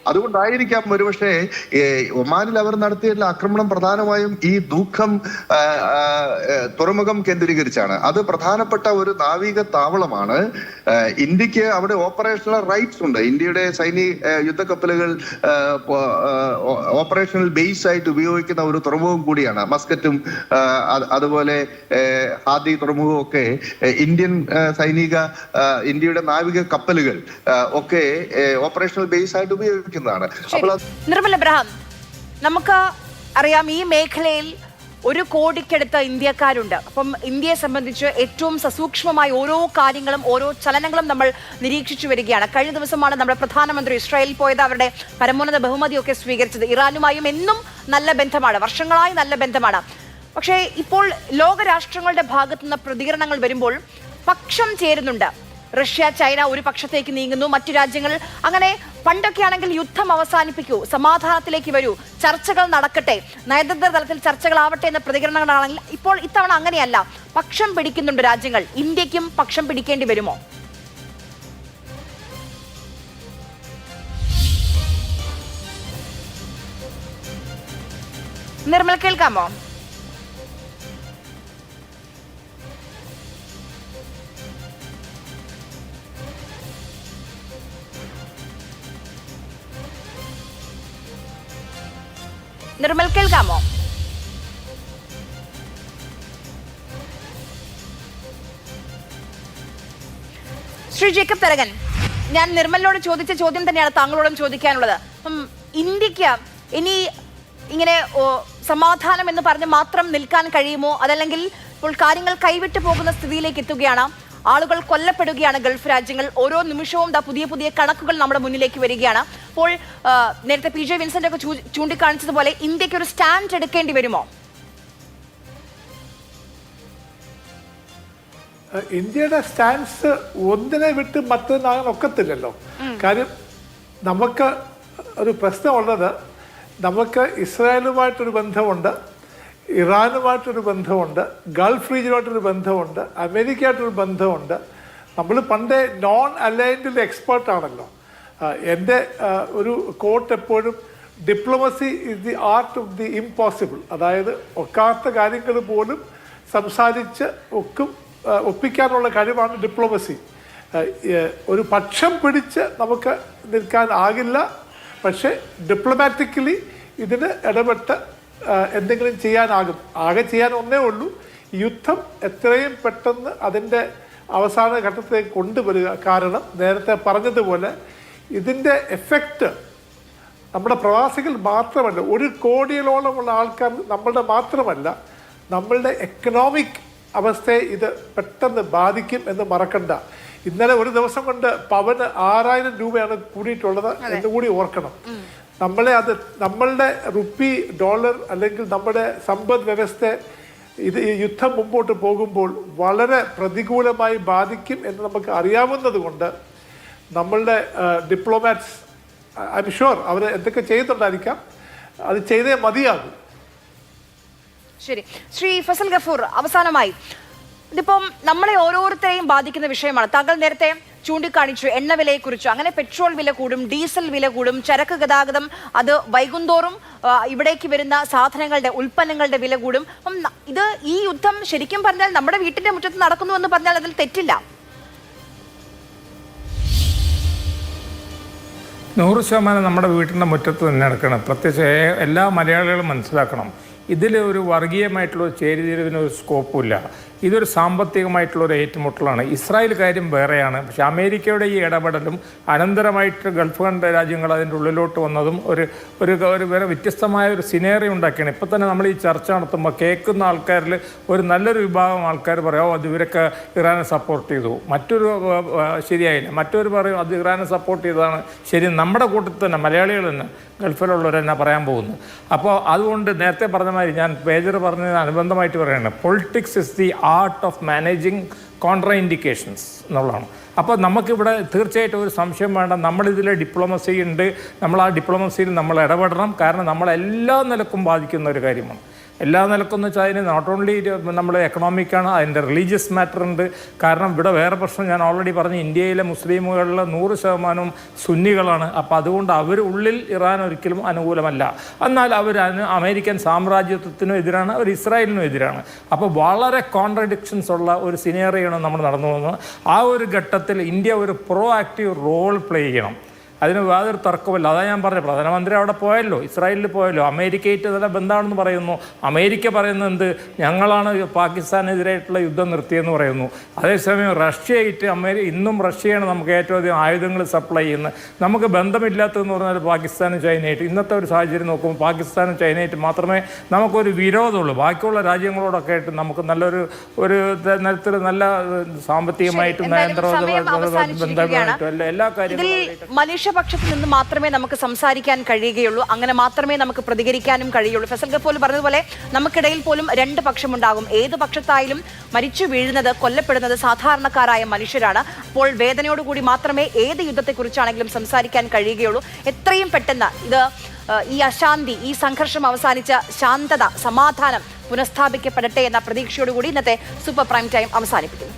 അതുകൊണ്ടായിരിക്കാം ഒരുപക്ഷെ ഒമാനിൽ അവർ നടത്തിയിട്ടുള്ള ആക്രമണം പ്രധാനമായും ഈ ദുഃഖം തുറമുഖം കേന്ദ്രീകരിച്ചാണ്. അത് പ്രധാനപ്പെട്ട ഒരു നാവിക താവളമാണ്. ഇന്ത്യക്ക് അവിടെ ഓപ്പറേഷണൽ റൈറ്റ്സ് ഉണ്ട്. ഇന്ത്യയുടെ സൈനിക യുദ്ധക്കപ്പലുകൾ ഓപ്പറേഷണൽ ബേസ് ആയിട്ട് ഉപയോഗിക്കുന്ന ഒരു തുറമുഖം കൂടിയാണ്. മസ്കറ്റും അതുപോലെ ഹാദി തുറമുഖവും ഒക്കെ ഇന്ത്യയുടെ നാവിക കപ്പലുകൾ ഒക്കെ ഓപ്പറേഷണൽ ബേസ് ആയിട്ട് ഉപയോഗിക്കും. നിർമ്മൽ എബ്രഹാം, നമുക്ക് അറിയാം ഈ മേഖലയിൽ 1 കോടിക്കടുത്ത് ഇന്ത്യക്കാരുണ്ട്. അപ്പം ഇന്ത്യയെ സംബന്ധിച്ച് ഏറ്റവും സസൂക്ഷ്മമായ ഓരോ കാര്യങ്ങളും ഓരോ ചലനങ്ങളും നമ്മൾ നിരീക്ഷിച്ചു വരികയാണ്. കഴിഞ്ഞ ദിവസമാണ് നമ്മുടെ പ്രധാനമന്ത്രി ഇസ്രായേലിൽ പോയത്, അവരുടെ പരമോന്നത ബഹുമതിയൊക്കെ സ്വീകരിച്ചത്. ഇറാനുമായും എന്നും നല്ല ബന്ധമാണ്, വർഷങ്ങളായി നല്ല ബന്ധമാണ്. പക്ഷേ ഇപ്പോൾ ലോകരാഷ്ട്രങ്ങളുടെ ഭാഗത്തു നിന്ന് പ്രതികരണങ്ങൾ വരുമ്പോൾ പക്ഷം ചേരുന്നുണ്ട്. റഷ്യ, ചൈന ഒരു പക്ഷത്തേക്ക് നീങ്ങുന്നു, മറ്റു രാജ്യങ്ങൾ അങ്ങനെ. പണ്ടൊക്കെ ആണെങ്കിൽ യുദ്ധം അവസാനിപ്പിക്കൂ, സമാധാനത്തിലേക്ക് വരൂ, ചർച്ചകൾ നടക്കട്ടെ, നയതന്ത്ര തലത്തിൽ ചർച്ചകളാവട്ടെ എന്ന പ്രതികരണങ്ങളാണെങ്കിൽ ഇപ്പോൾ ഇത്തവണ അങ്ങനെയല്ല. പക്ഷം പിടിക്കുന്നുണ്ട് രാജ്യങ്ങൾ. ഇന്ത്യക്കും പക്ഷം പിടിക്കേണ്ടി വരുമോ? നിർമ്മൽ കേൾക്കാമോ? നിർമ്മൽ കേൾക്കാമോ? ശ്രീ ജേക്കബ് തരകൻ, ഞാൻ നിർമ്മലിനോട് ചോദിച്ച ചോദ്യം തന്നെയാണ് താങ്കളോടും ചോദിക്കാനുള്ളത്. ഇന്ത്യക്ക് ഇനി ഇങ്ങനെ സമാധാനം എന്ന് പറഞ്ഞ് മാത്രം നിൽക്കാൻ കഴിയുമോ? അതല്ലെങ്കിൽ ഇപ്പോൾ കാര്യങ്ങൾ കൈവിട്ടു പോകുന്ന സ്ഥിതിയിലേക്ക് എത്തുകയാണ്. ആളുകൾ കൊല്ലപ്പെടുകയാണ് ഗൾഫ് രാജ്യങ്ങൾ. ഓരോ നിമിഷവും പുതിയ പുതിയ കണക്കുകൾ നമ്മുടെ മുന്നിലേക്ക് വരികയാണ്. അപ്പോൾ നേരത്തെ PJ വിൻസെന്റ് ഒക്കെ ചൂണ്ടിക്കാണിച്ചതുപോലെ ഇന്ത്യക്ക് ഒരു സ്റ്റാൻഡ് എടുക്കേണ്ടി വരുമോ? ഇന്ത്യയുടെ സ്റ്റാൻസ് ഒന്നിനെ വിട്ട് മറ്റൊന്നാകാൻ ഒക്കത്തില്ലല്ലോ. കാര്യം നമുക്ക് ഒരു പ്രശ്നമുള്ളത്, നമുക്ക് ഇസ്രായേലുമായിട്ടൊരു ബന്ധമുണ്ട്, ഇറാനുമായിട്ടൊരു ബന്ധമുണ്ട്, ഗൾഫ് റീജിയനുമായിട്ടൊരു ബന്ധമുണ്ട്, അമേരിക്കയായിട്ടൊരു ബന്ധമുണ്ട്. നമ്മൾ പണ്ടേ നോൺ അലൈൻഡിൽ എക്സ്പേർട്ടാണല്ലോ. എൻ്റെ ഒരു കോട്ട് എപ്പോഴും diplomacy is the art of the impossible. അതായത് ഒക്കാത്ത കാര്യങ്ങൾ പോലും സംസാരിച്ച് ഒപ്പിക്കാനുള്ള കഴിവാണ് ഡിപ്ലോമസി. ഒരു പക്ഷം പിടിച്ച് നമുക്ക് നിൽക്കാനാകില്ല, പക്ഷേ ഡിപ്ലോമാറ്റിക്കലി ഇതിന് ഇടപെട്ട് എന്തെങ്കിലും ചെയ്യാനാകും. ആകെ ചെയ്യാൻ ഒന്നേ ഉള്ളൂ, യുദ്ധം എത്രയും പെട്ടെന്ന് അതിൻ്റെ അവസാന ഘട്ടത്തിലേക്ക് കൊണ്ടുവരിക. കാരണം നേരത്തെ പറഞ്ഞതുപോലെ ഇതിൻ്റെ എഫക്റ്റ് നമ്മുടെ പ്രവാസികൾ മാത്രമല്ല, 1 കോടിയോളമുള്ള ആൾക്കാർ നമ്മളുടെ മാത്രമല്ല, നമ്മളുടെ എക്കണോമിക് അവസ്ഥയെ ഇത് പെട്ടെന്ന് ബാധിക്കും എന്ന് മറക്കണ്ട. ഇന്നലെ ഒരു ദിവസം കൊണ്ട് പവന് 6000 രൂപയാണ് കൂടിയിട്ടുള്ളത് എന്നുകൂടി ഓർക്കണം. നമ്മളുടെ റുപ്പി, ഡോളർ അല്ലെങ്കിൽ നമ്മുടെ സമ്പദ് വ്യവസ്ഥ ഇത് ഈ യുദ്ധം മുമ്പോട്ട് പോകുമ്പോൾ വളരെ പ്രതികൂലമായി ബാധിക്കും എന്ന് നമുക്ക് അറിയാവുന്നത് കൊണ്ട് നമ്മളുടെ ഡിപ്ലോമാറ്റ്സ്, ഐ എം ഷുവർ അവർ എന്തൊക്കെ ചെയ്യുന്നുണ്ടായിരിക്കാം, അത് ചെയ്തേ മതിയാകും. ശരി, ശ്രീ ഫസൽ ഗഫൂർ, അവസാനമായി ഇതിപ്പം നമ്മളെ ഓരോരുത്തരെയും ബാധിക്കുന്ന വിഷയമാണ്. താങ്കൾ നേരത്തെ ചൂണ്ടിക്കാണിച്ചു എണ്ണവിലയെക്കുറിച്ച്. അങ്ങനെ പെട്രോൾ വില കൂടും, ഡീസൽ വില കൂടും, ചരക്ക് ഗതാഗതം അത് വൈകുന്തോറും ഇവിടേക്ക് വരുന്ന സാധനങ്ങളുടെ ഉൽപ്പന്നങ്ങളുടെ വില കൂടും. അപ്പം ഇത് ഈ യുദ്ധം ശരിക്കും പറഞ്ഞാൽ നമ്മുടെ വീട്ടിന്റെ മുറ്റത്ത് നടക്കുന്നു എന്ന് പറഞ്ഞാൽ അതിൽ തെറ്റില്ല. 100% നമ്മുടെ വീട്ടിൻ്റെ മുറ്റത്ത് തന്നെ നടക്കണം. പ്രത്യേകിച്ച് എല്ലാ മലയാളികളും മനസ്സിലാക്കണം, ഇതിൽ ഒരു വർഗീയമായിട്ടുള്ള ചേരിതിരിവിനൊരു സ്കോപ്പുമില്ല. ഇതൊരു സാമ്പത്തികമായിട്ടുള്ളൊരു ഏറ്റുമുട്ടലാണ്. ഇസ്രായേൽ കാര്യം വേറെയാണ്. പക്ഷേ അമേരിക്കയുടെ ഈ ഇടപെടലും അനന്തരമായിട്ട് ഗൾഫ് രാജ്യങ്ങൾ അതിൻ്റെ ഉള്ളിലോട്ട് വന്നതും ഒരു വേറെ വ്യത്യസ്തമായ ഒരു സിനേറിയോ ഉണ്ടാക്കിയാണ്. ഇപ്പോൾ തന്നെ നമ്മൾ ഈ ചർച്ച നടത്തുമ്പോൾ കേൾക്കുന്ന ആൾക്കാരിൽ ഒരു നല്ലൊരു വിഭാഗം ആൾക്കാർ പറയും അത് ഇവരൊക്കെ ഇറാനെ സപ്പോർട്ട് ചെയ്തു, മറ്റൊരു ശരിയായില്ല, മറ്റൊരു പറയും അത് ഇറാനെ സപ്പോർട്ട് ചെയ്തതാണ് ശരി. നമ്മുടെ കൂട്ടത്തിൽ തന്നെ മലയാളികൾ തന്നെ ഗൾഫിലുള്ളവർ തന്നെ പറയാൻ പോകുന്നു. അപ്പോൾ അതുകൊണ്ട് നേരത്തെ പറഞ്ഞ മാതിരി ഞാൻ പേജർ പറഞ്ഞതിന് അനുബന്ധമായിട്ട് പറയുകയാണ്, politics is the art of managing contra indications എന്നുള്ളതാണ്. അപ്പോൾ നമുക്കിവിടെ തീർച്ചയായിട്ടും ഒരു സംശയം വേണ്ട, നമ്മളിതിൽ ഡിപ്ലോമസി ഉണ്ട്, നമ്മൾ ആ ഡിപ്ലോമസിയിൽ നമ്മൾ ഇടപെടണം. കാരണം നമ്മളെല്ലാ നിലക്കും ബാധിക്കുന്ന ഒരു കാര്യമാണ്. എല്ലാ നിലക്കെന്ന് വെച്ചാൽ അതിന് നോട്ട് ഓൺലി നമ്മൾ എക്കണോമിക്കാണ്, അതിൻ്റെ റിലീജിയസ് മാറ്റർ ഉണ്ട്. കാരണം ഇവിടെ വേറെ പ്രശ്നം ഞാൻ ഓൾറെഡി പറഞ്ഞു, ഇന്ത്യയിലെ മുസ്ലിമുകളിൽ 100% സുന്നികളാണ്. അപ്പോൾ അതുകൊണ്ട് അവർ ഉള്ളിൽ ഇറാൻ ഒരിക്കലും അനുകൂലമല്ല. എന്നാൽ അവർ അമേരിക്കൻ സാമ്രാജ്യത്വത്തിനും എതിരാണ്, അവർ ഇസ്രായേലിനും എതിരാണ്. അപ്പോൾ വളരെ കോൺട്രഡിക്ഷൻസ് ഉള്ള ഒരു സിനേറിയാണ് നമ്മൾ നടന്നു പോകുന്നത്. ആ ഒരു ഘട്ടത്തിൽ ഇന്ത്യ ഒരു പ്രോ ആക്റ്റീവ് റോൾ പ്ലേ ചെയ്യണം. അതിന് യാതൊരു തർക്കമില്ല. അതാണ് ഞാൻ പറഞ്ഞത്, പ്രധാനമന്ത്രി അവിടെ പോയല്ലോ, ഇസ്രായേലിൽ പോയല്ലോ, അമേരിക്കയായിട്ട് നല്ല ബന്ധമാണെന്ന് പറയുന്നു. അമേരിക്ക പറയുന്നത് എന്ത്, ഞങ്ങളാണ് പാകിസ്ഥാനെതിരായിട്ടുള്ള യുദ്ധം നിർത്തിയെന്ന് പറയുന്നു. അതേസമയം റഷ്യയായിട്ട് ഇന്നും റഷ്യയാണ് നമുക്ക് ഏറ്റവും അധികം ആയുധങ്ങൾ സപ്ലൈ ചെയ്യുന്നത്. നമുക്ക് ബന്ധമില്ലാത്തതെന്ന് പറഞ്ഞാൽ പാകിസ്ഥാനും ചൈനയായിട്ട്. ഇന്നത്തെ ഒരു സാഹചര്യം നോക്കുമ്പോൾ പാകിസ്ഥാനും ചൈനയായിട്ട് മാത്രമേ നമുക്കൊരു വിരോധമുള്ളൂ. ബാക്കിയുള്ള രാജ്യങ്ങളോടൊക്കെ ആയിട്ട് നമുക്ക് നല്ലൊരു തരത്തിൽ നല്ല സാമ്പത്തികമായിട്ടും നയതന്ത്രപരമായിട്ടും ബന്ധമായിട്ടും എല്ലാ കാര്യങ്ങളും പക്ഷത്ത് നിന്ന് മാത്രമേ നമുക്ക് സംസാരിക്കാൻ കഴിയുകയുള്ളൂ. അങ്ങനെ മാത്രമേ നമുക്ക് പ്രതികരിക്കാനും കഴിയുള്ളൂ. ഫസൽ ഗഫൂർ പറഞ്ഞതുപോലെ നമുക്കിടയിൽ പോലും 2 പക്ഷമുണ്ടാകും. ഏത് പക്ഷത്തായാലും മരിച്ചു വീഴുന്നത്, കൊല്ലപ്പെടുന്നത് സാധാരണക്കാരായ മനുഷ്യരാണ്. അപ്പോൾ വേദനയോടുകൂടി മാത്രമേ ഏത് യുദ്ധത്തെക്കുറിച്ചാണെങ്കിലും സംസാരിക്കാൻ കഴിയുകയുള്ളൂ. എത്രയും പെട്ടെന്ന് ഈ അശാന്തി, ഈ സംഘർഷം അവസാനിച്ച ശാന്തത, സമാധാനം പുനഃസ്ഥാപിക്കപ്പെടട്ടെ എന്ന പ്രതീക്ഷയോടുകൂടി ഇന്നത്തെ സൂപ്പർ പ്രൈം ടൈം അവസാനിപ്പിക്കുന്നു.